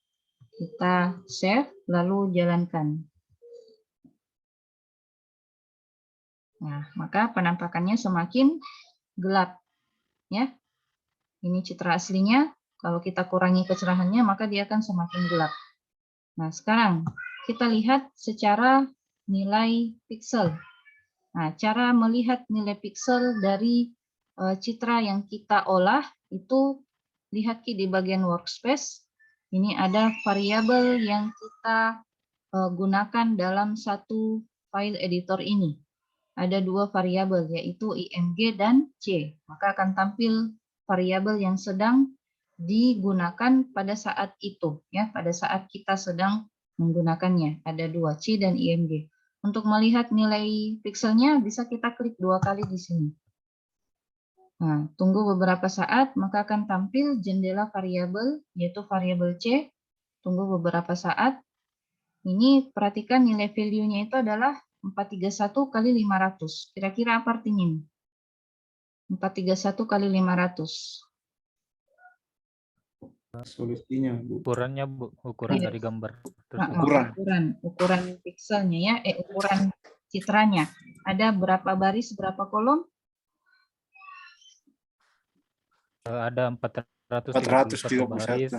Kita save, lalu jalankan. Nah, maka penampakannya semakin gelap. Ya, ini citra aslinya. Kalau kita kurangi kecerahannya, maka dia akan semakin gelap. Nah, sekarang kita lihat secara nilai piksel. Nah, cara melihat nilai piksel dari citra yang kita olah itu lihat di bagian workspace. Ini ada variabel yang kita gunakan dalam satu file editor ini. Ada dua variabel yaitu IMG dan C. Maka akan tampil variabel yang sedang digunakan pada saat itu ya, pada saat kita sedang menggunakannya. Ada dua, C dan IMG. Untuk melihat nilai pikselnya bisa kita klik 2 kali di sini. Nah, tunggu beberapa saat maka akan tampil jendela variabel yaitu variabel C. Tunggu beberapa saat. Ini perhatikan nilai value-nya itu adalah 431 kali 500. Kira-kira apa artinya ini? 431 kali 500. solusinya, Bu. Ukurannya, Bu, ukuran Iya. dari gambar Nah, tersebut. ukuran pikselnya ya, ukuran citranya. Ada berapa baris, berapa kolom? Ada 431 baris,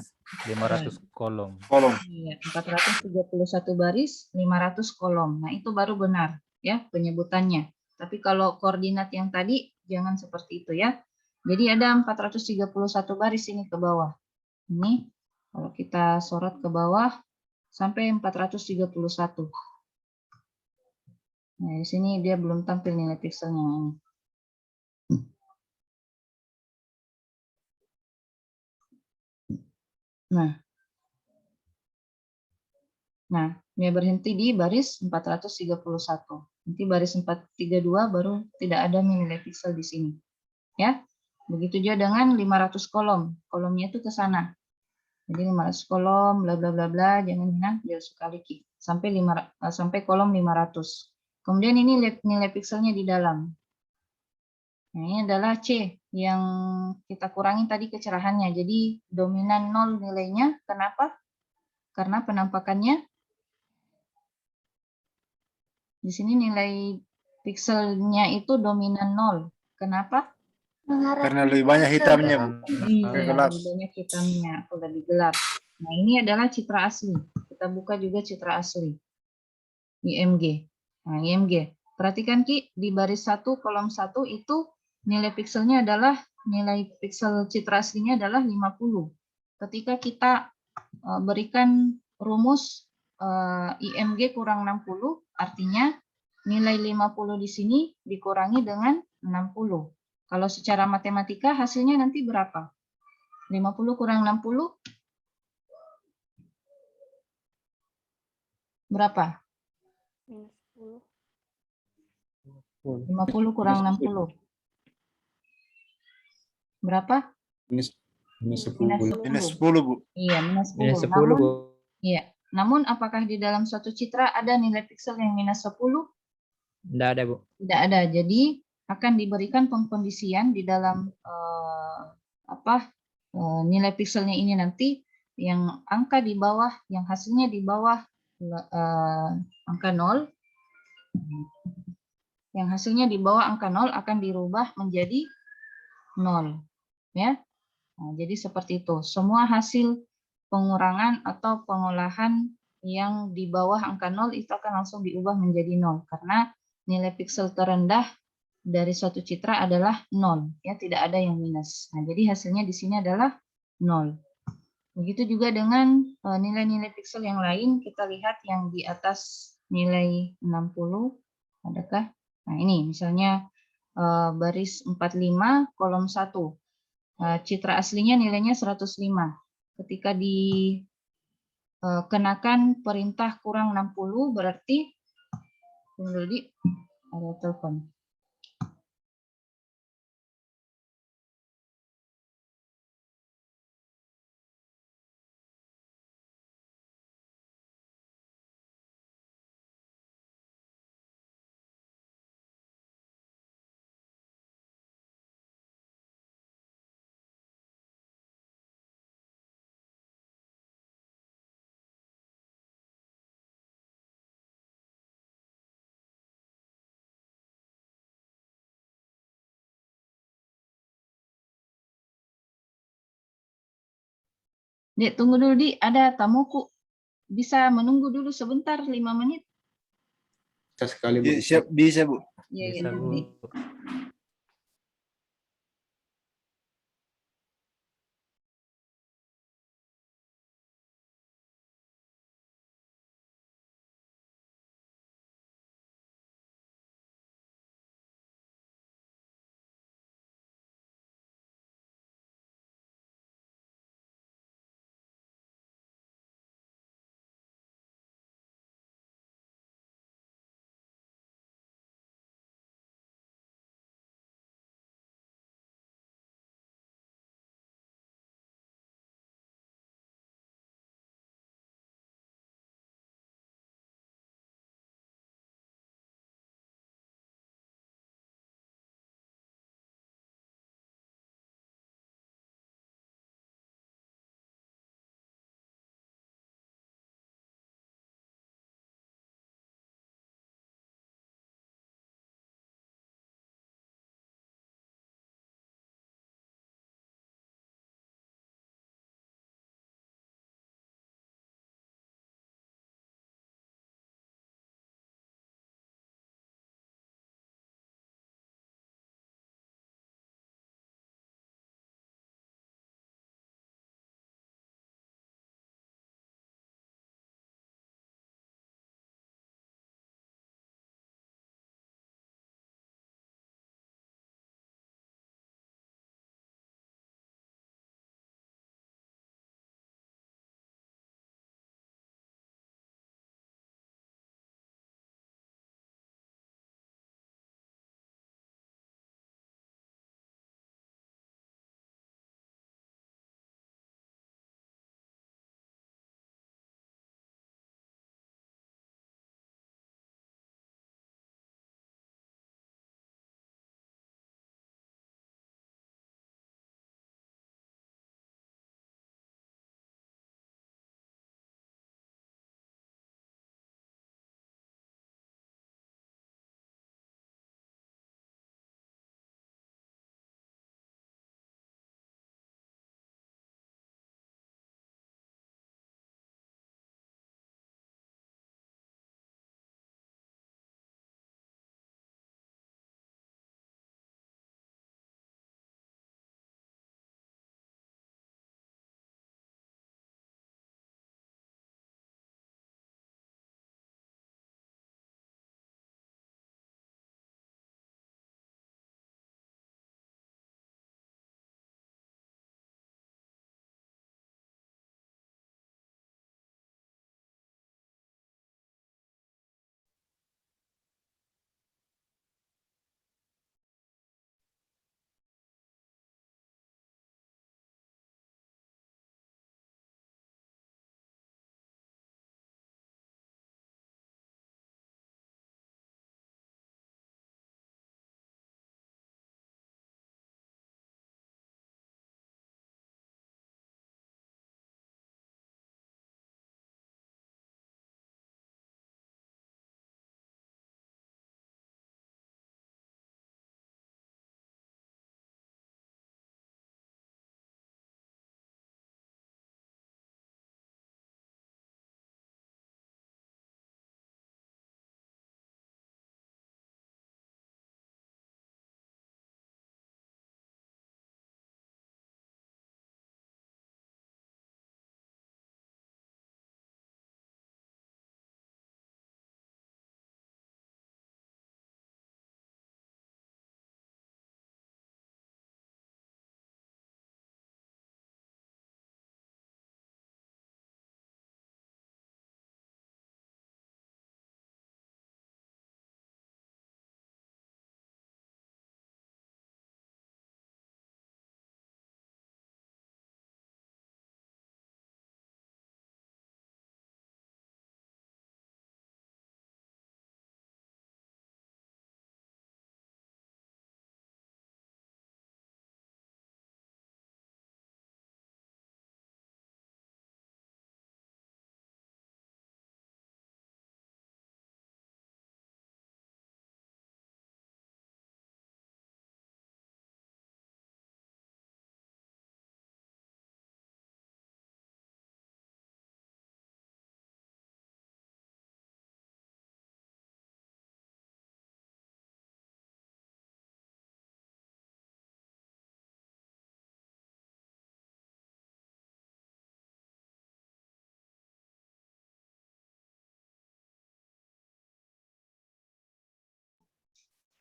500 kolom. Iya, 431 baris, 500 kolom. Nah, itu baru benar ya penyebutannya. Tapi kalau koordinat yang tadi jangan seperti itu ya. Jadi ada 431 baris ini ke bawah. Ini kalau kita sorot ke bawah sampai 431. Nah, di sini dia belum tampil nilai pikselnya ini. Nah, dia berhenti di baris 431. Nanti baris 432 baru tidak ada nilai piksel di sini. Ya. Begitu juga dengan 500 kolom. Kolomnya itu ke sana. Jadi 500 kolom bla bla bla bla, jangan ingat dia sekali sampai kolom 500. Kemudian ini nilai pikselnya di dalam. Nah, ini adalah C yang kita kurangi tadi kecerahannya. Jadi dominan 0 nilainya. Kenapa? Karena penampakannya di sini nilai pikselnya itu dominan 0. Kenapa? Karena lebih banyak hitamnya, Bu. Iya, Gelap. lebih banyak hitamnya atau lebih gelap. Nah, ini adalah citra asli. Kita buka juga citra asli. IMG. Nah, IMG. Perhatikan Ki, di baris 1 kolom 1 itu nilai pikselnya adalah nilai piksel citra aslinya adalah 50. Ketika kita berikan rumus IMG kurang 60, artinya nilai 50 di sini dikurangi dengan 60. Kalau secara matematika hasilnya nanti berapa? 50 kurang 60 berapa? 50 kurang 60. Berapa? Minus Minus 10. 10. Minus 10, Bu. Iya, minus 10. Minus 10 Namun, bu. iya. Namun apakah di dalam suatu citra ada nilai piksel yang minus 10? Nggak ada bu. Tidak ada. Jadi akan diberikan pengkondisian di dalam nilai pikselnya ini nanti yang angka di bawah, yang hasilnya di bawah angka 0, yang hasilnya di bawah angka 0 akan dirubah menjadi 0. Ya. Nah, jadi seperti itu. Semua hasil pengurangan atau pengolahan yang di bawah angka 0 itu akan langsung diubah menjadi 0 karena nilai piksel terendah dari suatu citra adalah 0, ya, tidak ada yang minus. Nah, jadi hasilnya di sini adalah 0. Begitu juga dengan nilai-nilai piksel yang lain, kita lihat yang di atas nilai 60, adakah? Nah, ini misalnya baris 45 kolom 1. Citra aslinya nilainya 105. Ketika dikenakan perintah kurang 60 berarti tunggu dulu, ada telepon. Dek, tunggu dulu, Di. Ada tamuku. Bisa menunggu dulu sebentar, 5 menit? Bisa sekali, Bu. Iya, Siap, bisa, Bu. Iya, Bisa iya, bu. Di.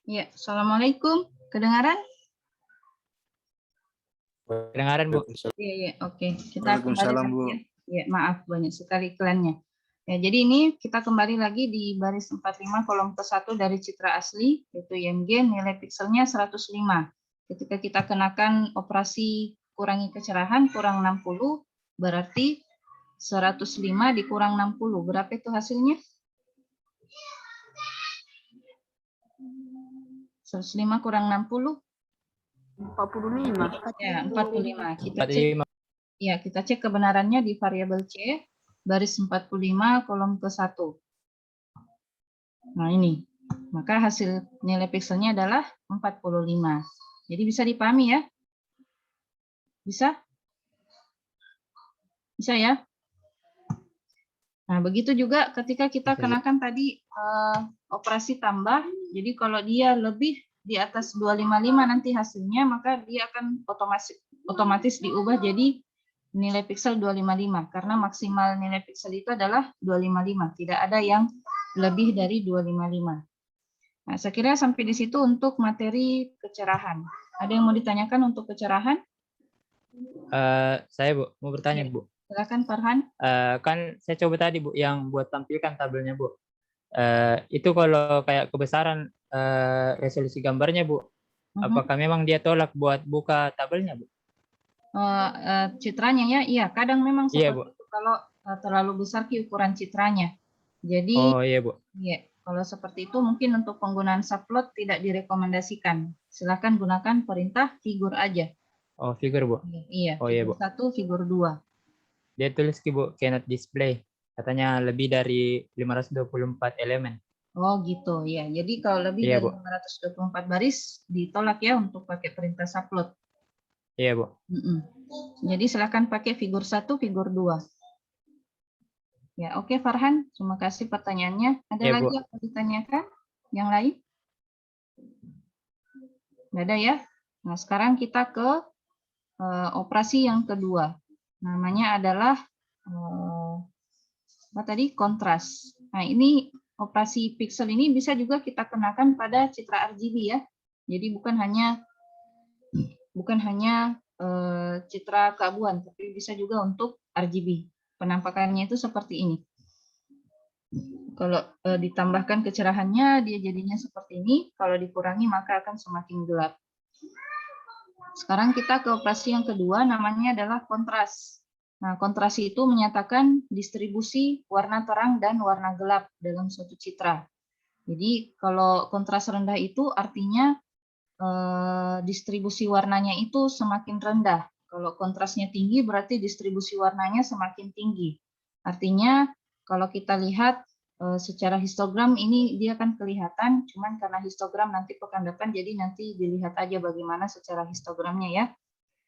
Ya, Assalamualaikum. Kedengaran? Kedengaran, Bu. Iya, iya, oke. Kita kembali Waalaikumsalam, lagi Bu. ya. Ya, maaf banyak sekali iklannya. Ya, jadi ini kita kembali lagi di baris 45 kolom ke-1 dari citra asli, yaitu IMG, nilai pikselnya 105. Ketika kita kenakan operasi kurangi kecerahan, kurang 60, berarti 105 dikurang 60. Berapa itu hasilnya? 105 kurang 60? 45. Ya, 45. Kita cek 45. ya, kita cek kebenarannya di variabel C, baris 45 kolom ke-1. Nah, ini. Maka hasil nilai pikselnya adalah 45. Jadi bisa dipahami ya? Bisa? Bisa ya? Nah, begitu juga ketika kita Bisa, Bu. kenakan tadi operasi tambah. Jadi kalau dia lebih di atas 255 nanti hasilnya, maka dia akan otomatis diubah jadi nilai piksel 255 karena maksimal nilai piksel itu adalah 255, tidak ada yang lebih dari 255. Nah, saya kira sampai di situ untuk materi kecerahan. Ada yang mau ditanyakan untuk kecerahan? Saya, Bu, mau bertanya, Bu. Silakan Farhan. Kan saya coba tadi, Bu, yang buat tampilkan tabelnya, Bu. Itu kalau kayak kebesaran resolusi gambarnya, Bu, apakah memang dia tolak buat buka tabelnya, Bu? Citranya ya, iya kadang memang Iya, seperti Bu. itu kalau terlalu besar ukuran citranya. Jadi Oh, iya, Bu. ya, kalau seperti itu mungkin untuk penggunaan subplot tidak direkomendasikan. Silakan gunakan perintah figur aja. Oh, figur, Bu. Iya, Oh, iya, figur Bu. 1, figur 2. Dia tulis, Bu, cannot display. Katanya lebih dari 524 elemen. Oh gitu ya. Jadi kalau lebih Iya, dari Bu. 524 baris ditolak ya untuk pakai perintah subplot. Iya, Bu. Jadi silakan pakai figur 1, figur 2. Ya, oke Farhan, terima kasih pertanyaannya. Ada Ya, lagi Bu. yang mau ditanyakan? Yang lain? Nggak ada ya? Nah, sekarang kita ke operasi yang kedua. Namanya adalah apa tadi? Kontras. Nah, ini operasi pixel ini bisa juga kita kenakan pada citra RGB ya. Jadi bukan hanya citra keabuan, tapi bisa juga untuk RGB. Penampakannya itu seperti ini. Kalau ditambahkan kecerahannya, dia jadinya seperti ini. Kalau dikurangi, maka akan semakin gelap. Sekarang kita ke operasi yang kedua, namanya adalah kontras. Nah, kontras itu menyatakan distribusi warna terang dan warna gelap dalam suatu citra. Jadi, kalau kontras rendah itu artinya distribusi warnanya itu semakin rendah. Kalau kontrasnya tinggi, berarti distribusi warnanya semakin tinggi. Artinya, kalau kita lihat secara histogram ini dia akan kelihatan, cuman karena histogram nanti pekan depan, jadi nanti dilihat aja bagaimana secara histogramnya ya.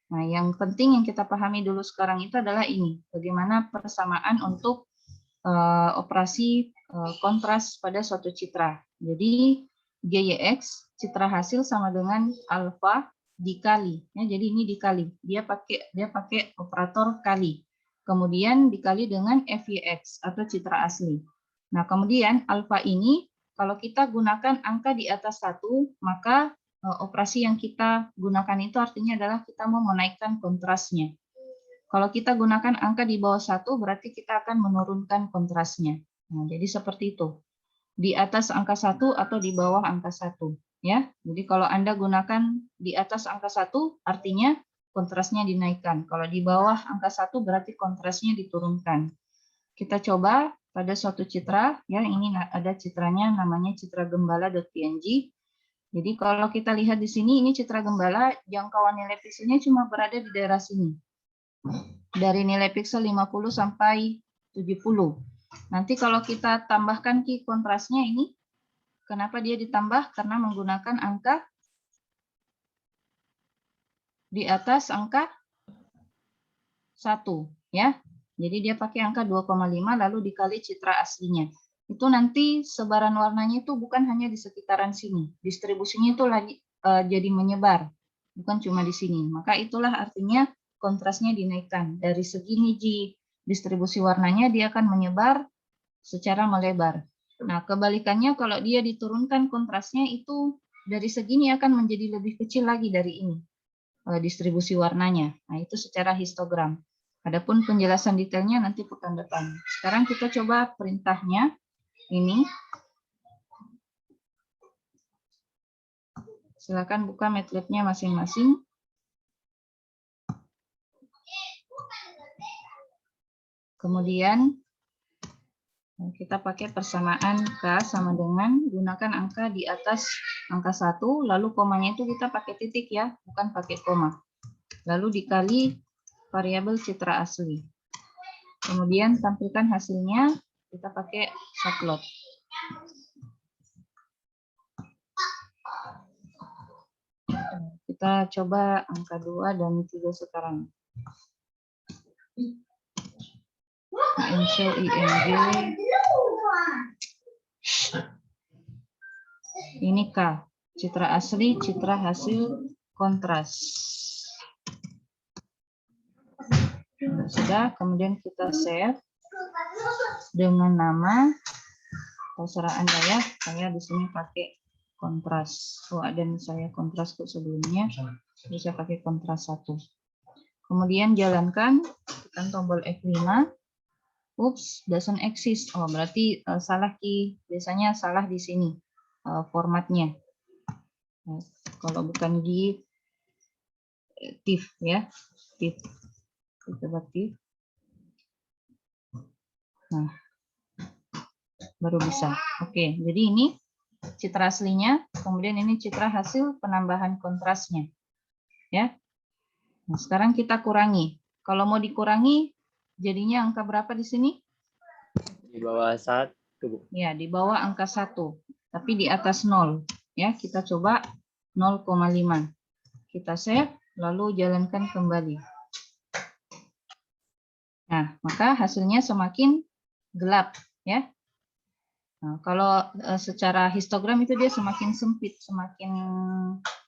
Nah, yang penting yang kita pahami dulu sekarang itu adalah ini, bagaimana persamaan untuk operasi kontras pada suatu citra. Jadi GYX citra hasil sama dengan alfa dikali, ya, jadi ini dikali, dia pakai operator kali, kemudian dikali dengan FYX atau citra asli. Nah, kemudian alfa ini kalau kita gunakan angka di atas 1, maka operasi yang kita gunakan itu artinya adalah kita mau menaikkan kontrasnya. Kalau kita gunakan angka di bawah 1, berarti kita akan menurunkan kontrasnya. Nah, jadi seperti itu. Di atas angka 1 atau di bawah angka 1. Ya. Jadi kalau Anda gunakan di atas angka 1, artinya kontrasnya dinaikkan. Kalau di bawah angka 1, berarti kontrasnya diturunkan. Kita coba pada suatu citra, ya ini ada citranya namanya citra gembala.png. Jadi kalau kita lihat di sini, ini citra gembala, jangkauan nilai pikselnya cuma berada di daerah sini. Dari nilai piksel 50 sampai 70. Nanti kalau kita tambahkan key kontrasnya ini, kenapa dia ditambah? Karena menggunakan angka di atas angka 1. Ya. Jadi dia pakai angka 2,5 lalu dikali citra aslinya. Itu nanti sebaran warnanya itu bukan hanya di sekitaran sini. Distribusinya itu lagi jadi menyebar, bukan cuma di sini. Maka itulah artinya kontrasnya dinaikkan. Dari segi niji distribusi warnanya dia akan menyebar secara melebar. Nah, kebalikannya kalau dia diturunkan kontrasnya itu dari segini akan menjadi lebih kecil lagi dari ini distribusi warnanya. Nah, itu secara histogram. Adapun penjelasan detailnya nanti pekan depan. Sekarang kita coba perintahnya ini. Silakan buka MATLAB-nya masing-masing. Kemudian kita pakai persamaan K sama dengan gunakan angka di atas angka 1, lalu komanya itu kita pakai titik ya, bukan pakai koma. Lalu dikali variabel citra asli. Kemudian tampilkan hasilnya, kita pakai subplot. Kita coba angka 2 dan 3 sekarang. Show IMG. Ini K, citra asli, citra hasil, kontras. Nah, sudah, kemudian kita save dengan nama, terserah Anda ya, saya di sini pakai kontras. Oh, ada nih saya kontras kok sebelumnya, bisa pakai kontras 1. Kemudian jalankan, tekan tombol F5. Oops, doesn't exist. Oh, berarti salah key. Biasanya salah di sini formatnya. Nah, kalau bukan git, tif ya, tif. Coba tif. Nah, baru bisa. Oke, jadi ini citra aslinya, kemudian ini citra hasil penambahan kontrasnya. Ya. Nah, sekarang kita kurangi. Kalau mau dikurangi, jadinya angka berapa di sini? Di bawah 1, Bu. Ya, di bawah angka 1, tapi di atas 0. Ya, kita coba 0,5. Kita save, lalu jalankan kembali. Nah, maka hasilnya semakin gelap, ya. Nah, kalau secara histogram itu dia semakin sempit, semakin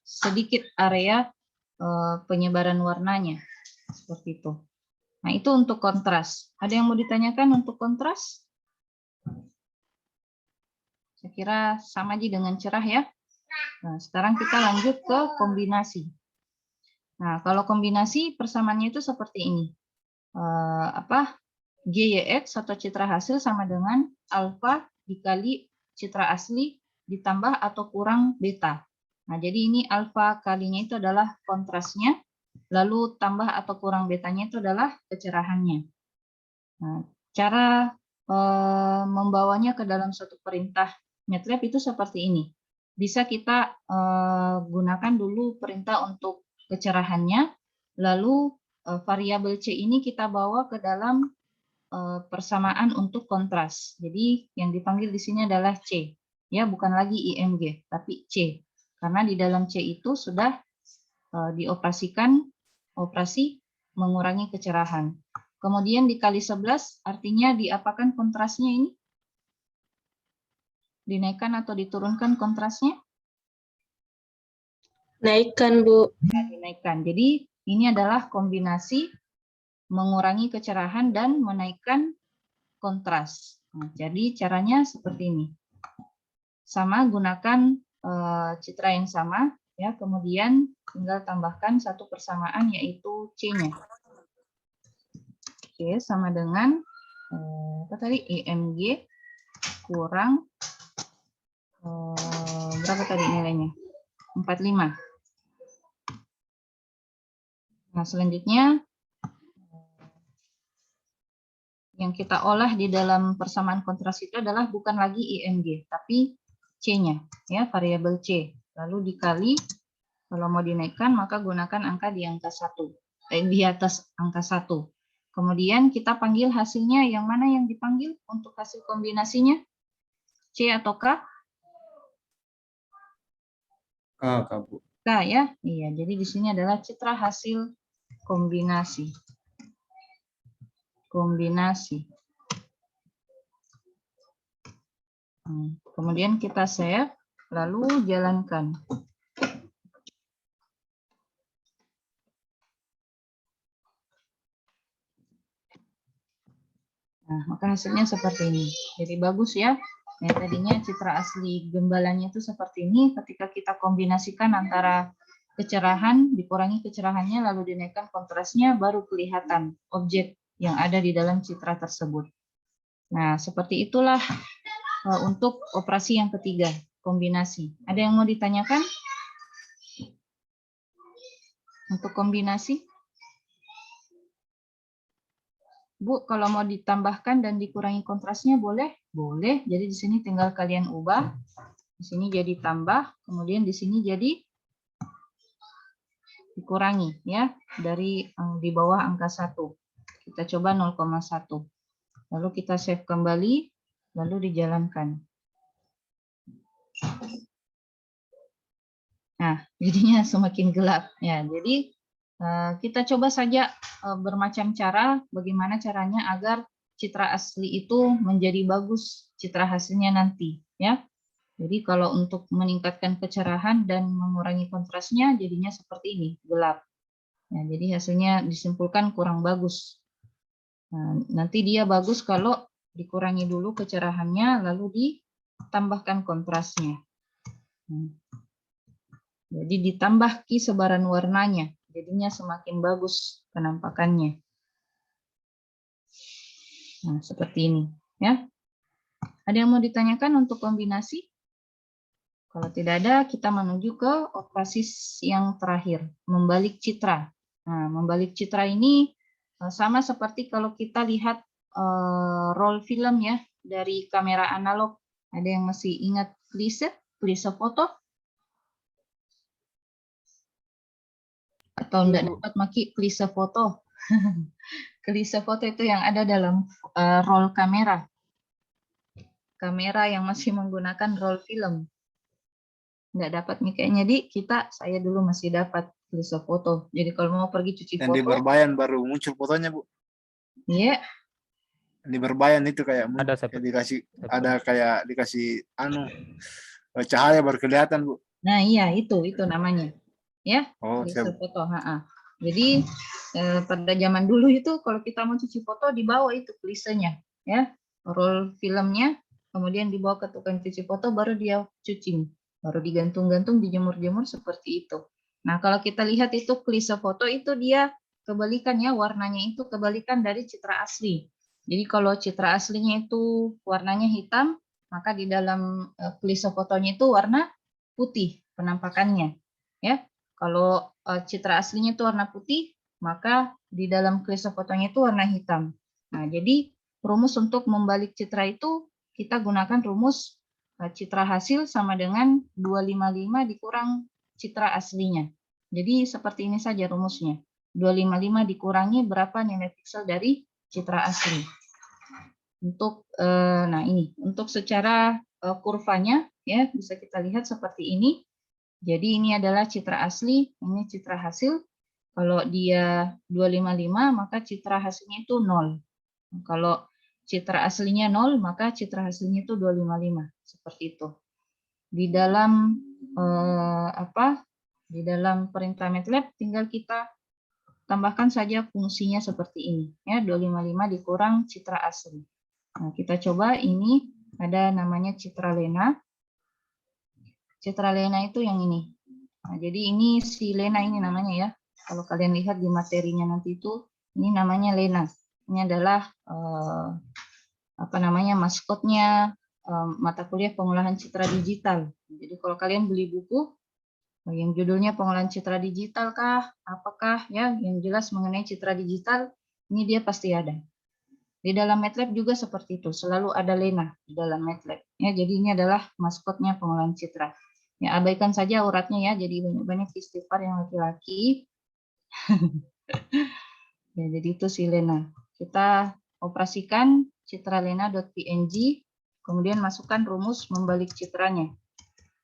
sedikit area penyebaran warnanya, seperti itu. Nah, itu untuk kontras. Ada yang mau ditanyakan untuk kontras? Saya kira sama aja dengan cerah ya. Nah, sekarang kita lanjut ke kombinasi. Nah, kalau kombinasi persamaannya itu seperti ini. GYX atau citra hasil sama dengan alfa dikali citra asli ditambah atau kurang beta. Nah, jadi ini alfa kalinya itu adalah kontrasnya, lalu tambah atau kurang betanya itu adalah kecerahannya. Nah, cara membawanya ke dalam suatu perintah MATLAB itu seperti ini. Bisa kita gunakan dulu perintah untuk kecerahannya, lalu variabel C ini kita bawa ke dalam persamaan untuk kontras. Jadi yang dipanggil di sini adalah C, ya, bukan lagi IMG, tapi C. Karena di dalam C itu sudah dioperasikan operasi mengurangi kecerahan. Kemudian dikali 11 artinya diapakan kontrasnya ini? Dinaikkan atau diturunkan kontrasnya? Naikkan, Bu. Ya, dinaikkan. Jadi ini adalah kombinasi mengurangi kecerahan dan menaikkan kontras. Nah, jadi caranya seperti ini. Sama, gunakan citra yang sama, ya. Kemudian tinggal tambahkan satu persamaan yaitu C-nya. Oke, sama dengan apa tadi? IMG kurang berapa tadi nilainya? 45. Nah, selanjutnya yang kita olah di dalam persamaan kontras itu adalah bukan lagi IMG, tapi C-nya, ya, variabel C. Lalu dikali, kalau mau dinaikkan maka gunakan angka di angka 1, di atas angka 1. Kemudian kita panggil hasilnya, yang mana yang dipanggil untuk hasil kombinasinya? C atau K? K, Bu. K ya, iya. Jadi di sini adalah citra hasil kombinasi. Kombinasi. Kemudian kita save, lalu jalankan. Nah, maka hasilnya seperti ini. Jadi bagus ya. Ya, tadinya citra asli gembalanya itu seperti ini, ketika kita kombinasikan antara kecerahan, dikurangi kecerahannya, lalu dinaikkan kontrasnya, baru kelihatan objek yang ada di dalam citra tersebut. Nah, seperti itulah untuk operasi yang ketiga, kombinasi. Ada yang mau ditanyakan? Untuk kombinasi? Bu, kalau mau ditambahkan dan dikurangi kontrasnya boleh? Boleh. Jadi di sini tinggal kalian ubah. Di sini jadi tambah, kemudian di sini jadi dikurangi ya dari di bawah angka 1. Kita coba 0,1. Lalu kita save kembali, lalu dijalankan. Nah, jadinya semakin gelap ya. Jadi kita coba saja bermacam cara, bagaimana caranya agar citra asli itu menjadi bagus citra hasilnya nanti ya. Jadi kalau untuk meningkatkan kecerahan dan mengurangi kontrasnya jadinya seperti ini, gelap. Nah, jadi hasilnya disimpulkan kurang bagus. Nah, nanti dia bagus kalau dikurangi dulu kecerahannya lalu ditambahkan kontrasnya. Jadi ditambah sebaran warnanya, jadinya semakin bagus penampakannya. Nah, seperti ini ya. Ada yang mau ditanyakan untuk kombinasi? Kalau tidak ada, kita menuju ke operasi yang terakhir, membalik citra. Nah, membalik citra ini sama seperti kalau kita lihat roll film ya dari kamera analog. Ada yang masih ingat klise foto? Atau enggak dapat maki klise foto? Klise foto itu yang ada dalam roll kamera. Kamera yang masih menggunakan roll film. Nggak dapat nih kayaknya, saya dulu masih dapat klise foto. Jadi kalau mau pergi cuci Yang foto. di Berbayan baru muncul fotonya, Bu. Iya. Di Berbayan itu kayak Ada kayak dikasih ada kayak dikasih cahaya baru kelihatan, Bu. Nah, iya itu namanya. Ya, Oh, klise foto, Jadi pada zaman dulu itu kalau kita mau cuci foto dibawa itu klisenya, ya. Roll filmnya, kemudian dibawa ke tukang cuci foto baru dia cuci. Baru digantung-gantung, dijemur-jemur seperti itu. Nah, kalau kita lihat itu klise foto itu dia kebalikan ya, warnanya itu kebalikan dari citra asli. Jadi kalau citra aslinya itu warnanya hitam, maka di dalam klise fotonya itu warna putih penampakannya. Ya, kalau citra aslinya itu warna putih, maka di dalam klise fotonya itu warna hitam. Nah, jadi rumus untuk membalik citra itu kita gunakan rumus citra hasil sama dengan 255 dikurang citra aslinya. Jadi seperti ini saja rumusnya. 255 dikurangi berapa nilai piksel dari citra asli. Untuk nah ini untuk secara kurvanya ya bisa kita lihat seperti ini. Jadi ini adalah citra asli, ini citra hasil. Kalau dia 255 maka citra hasilnya itu 0. Kalau citra aslinya 0 maka citra hasilnya itu 255 seperti itu. Di dalam di dalam perintah MATLAB tinggal kita tambahkan saja fungsinya seperti ini ya, 255 dikurang citra asli. Nah, kita coba ini ada namanya citra Lena. Citra Lena itu yang ini. Nah, jadi ini si Lena ini namanya ya. Kalau kalian lihat di materinya nanti itu, ini namanya Lena. Ini adalah maskotnya mata kuliah pengolahan citra digital. Jadi kalau kalian beli buku yang judulnya pengolahan citra digital kah, apakah ya, yang jelas mengenai citra digital, ini dia pasti ada. Di dalam MATLAB juga seperti itu, selalu ada Lena di dalam MATLAB. Ya, jadi ini adalah maskotnya pengolahan citra. Ya, abaikan saja uratnya ya, jadi banyak-banyak istighfar yang laki-laki. Ya, jadi itu si Lena. Kita operasikan citra lena.png, kemudian masukkan rumus membalik citranya.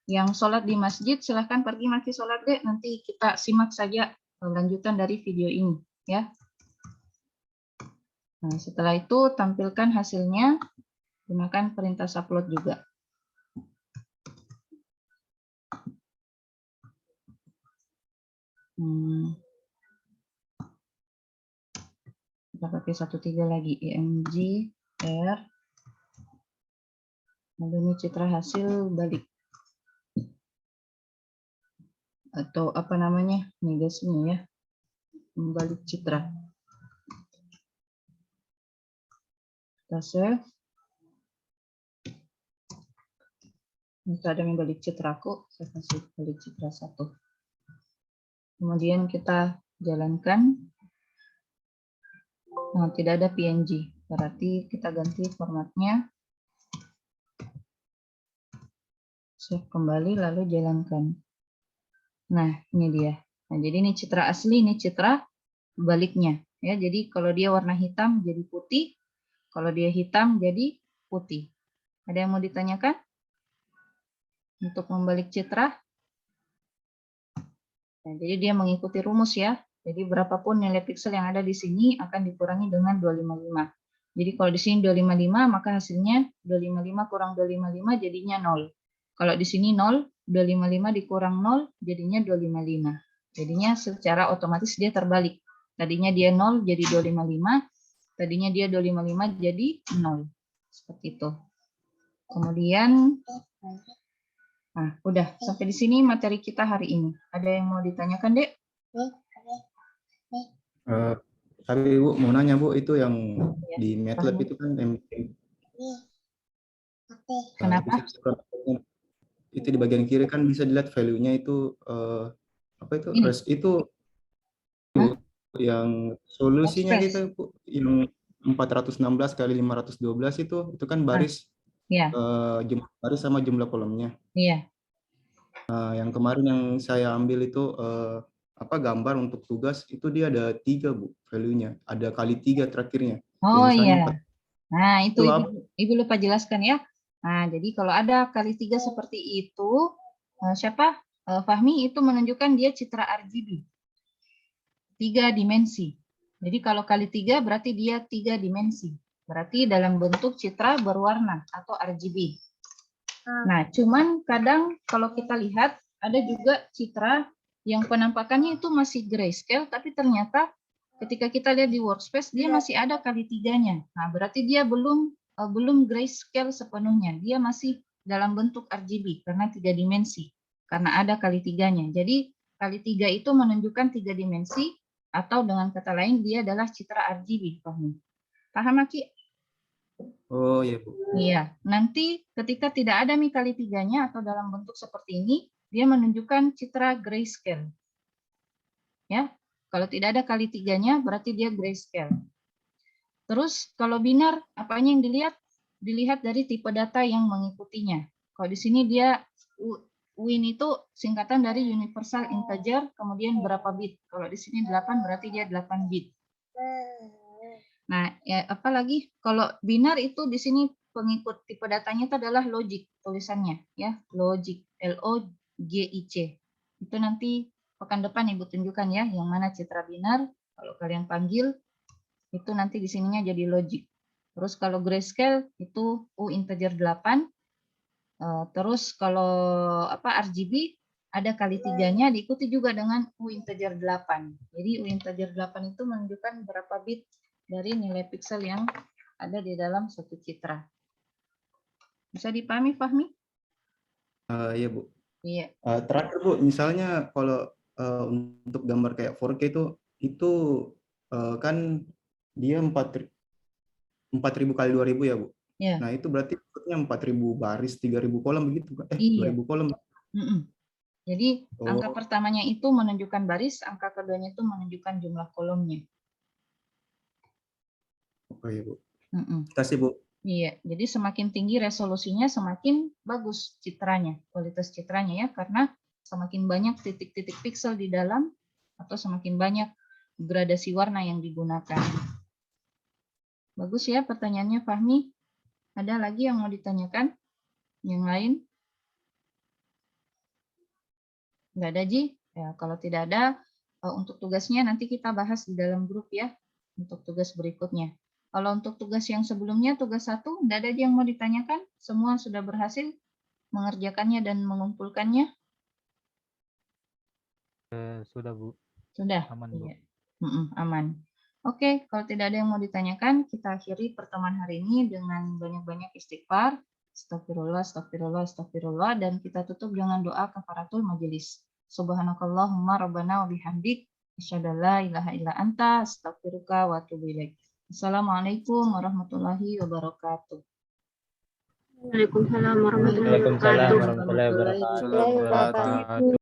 Yang sholat di masjid, silahkan pergi masih sholat deh, nanti kita simak saja lanjutan dari video ini. Ya. Nah, setelah itu tampilkan hasilnya, gunakan perintah subload juga. Kita pakai 13 lagi, EMG R Lalu ini citra hasil balik. Atau apa namanya, negasinya ya. Membalik citra. Kita save. Ini ada yang balik citraku, saya kasih balik citra 1. Kemudian kita jalankan. Nah, tidak ada PNG, berarti kita ganti formatnya. Save kembali, lalu jalankan. Nah, ini dia. Nah, jadi ini citra asli, ini citra baliknya. Ya, jadi kalau dia warna hitam jadi putih, kalau dia hitam jadi putih. Ada yang mau ditanyakan? Untuk membalik citra. Nah, jadi dia mengikuti rumus ya. Jadi berapapun nilai piksel yang ada di sini akan dikurangi dengan 255. Jadi kalau di sini 255, maka hasilnya 255 kurang 255 jadinya 0. Kalau di sini 0, 255 dikurang 0 jadinya 255. Jadinya secara otomatis dia terbalik. Tadinya dia 0 jadi 255, tadinya dia 255 jadi 0. Seperti itu. Kemudian nah, udah sampai di sini materi kita hari ini. Ada yang mau ditanyakan, Dek? Tapi Bu mau nanya Bu, itu yang Ya, di MATLAB paham. itu kan Kenapa? itu di bagian kiri kan bisa dilihat value-nya itu apa itu Ini. itu Hah? yang solusinya Workspace. kita Bu, yang 416 kali 512 itu kan baris Iya, jumlah baris sama jumlah kolomnya. iya. Yang kemarin yang saya ambil itu apa gambar untuk tugas itu dia ada 3 Bu value-nya, ada kali 3 terakhirnya. Oh Misalnya iya. Nah, itu itu apa? Ibu lupa jelaskan ya. Nah, jadi kalau ada kali 3 seperti itu, siapa? Fahmi itu menunjukkan dia citra RGB. 3 dimensi. Jadi kalau kali 3 berarti dia 3 dimensi. Berarti dalam bentuk citra berwarna atau RGB. Nah, cuman kadang kalau kita lihat ada juga citra yang penampakannya itu masih grayscale, tapi ternyata ketika kita lihat di workspace dia masih ada kali 3-nya. Nah, berarti dia belum grayscale sepenuhnya. Dia masih dalam bentuk RGB karena 3 dimensi. Karena ada kali 3-nya. Jadi kali 3 itu menunjukkan 3 dimensi atau dengan kata lain dia adalah citra RGB. Paham, Aki? Oh iya Bu. Iya, nanti ketika tidak ada kali 3-nya atau dalam bentuk seperti ini, dia menunjukkan citra grayscale. Ya, kalau tidak ada kali 3-nya berarti dia grayscale. Terus kalau binar, apanya yang dilihat? Dilihat dari tipe data yang mengikutinya. Kalau di sini dia UIN itu singkatan dari universal integer, kemudian berapa bit. Kalau di sini 8 berarti dia 8 bit. Nah, ya, apalagi kalau binar itu di sini pengikut tipe datanya itu adalah logic tulisannya ya, logic LOGIC. Itu nanti pekan depan Ibu tunjukkan ya yang mana citra binar. Kalau kalian panggil itu nanti di sininya jadi logic. Terus kalau grayscale itu U integer 8. Terus kalau RGB ada kali 3-nya diikuti juga dengan U integer 8. Jadi U integer 8 itu menunjukkan berapa bit dari nilai piksel yang ada di dalam suatu citra. Bisa dipahami, Fahmi? Iya Bu. Iya. Terakhir Bu, misalnya kalau untuk gambar kayak 4K itu kan dia 4.000 kali 2.000 ya Bu. Ya. Nah itu berarti 4.000 baris, 3.000 kolom begitu kan? Iya. 2.000 kolom. Jadi angka pertamanya itu menunjukkan baris, angka keduanya itu menunjukkan jumlah kolomnya. Oh iya Bu. Kasih Bu. Iya, jadi semakin tinggi resolusinya semakin bagus citranya, kualitas citranya ya, karena semakin banyak titik-titik piksel di dalam atau semakin banyak gradasi warna yang digunakan. Bagus ya pertanyaannya, Fahmi. Ada lagi yang mau ditanyakan? Yang lain? Nggak ada, Ji? Ya, kalau tidak ada, untuk tugasnya nanti kita bahas di dalam grup ya, untuk tugas berikutnya. Kalau untuk tugas yang sebelumnya, tugas 1, tidak ada yang mau ditanyakan? Semua sudah berhasil mengerjakannya dan mengumpulkannya? Sudah Bu. Sudah? Aman Bu. Iya. Aman. Oke, kalau tidak ada yang mau ditanyakan, kita akhiri pertemuan hari ini dengan banyak-banyak istighfar. Astagfirullah, astagfirullah, astagfirullah, dan kita tutup dengan doa kafaratul majelis. Subhanakallahumma rabbana wa bihamdik, asyhadu an la ilaha illa anta, astaghfiruka wa atubu ilaik. Assalamualaikum warahmatullahi wabarakatuh. Waalaikumsalam warahmatullahi Waalaikumsalam wabarakatuh. warahmatullahi wabarakatuh. Assalamualaikum warahmatullahi wabarakatuh.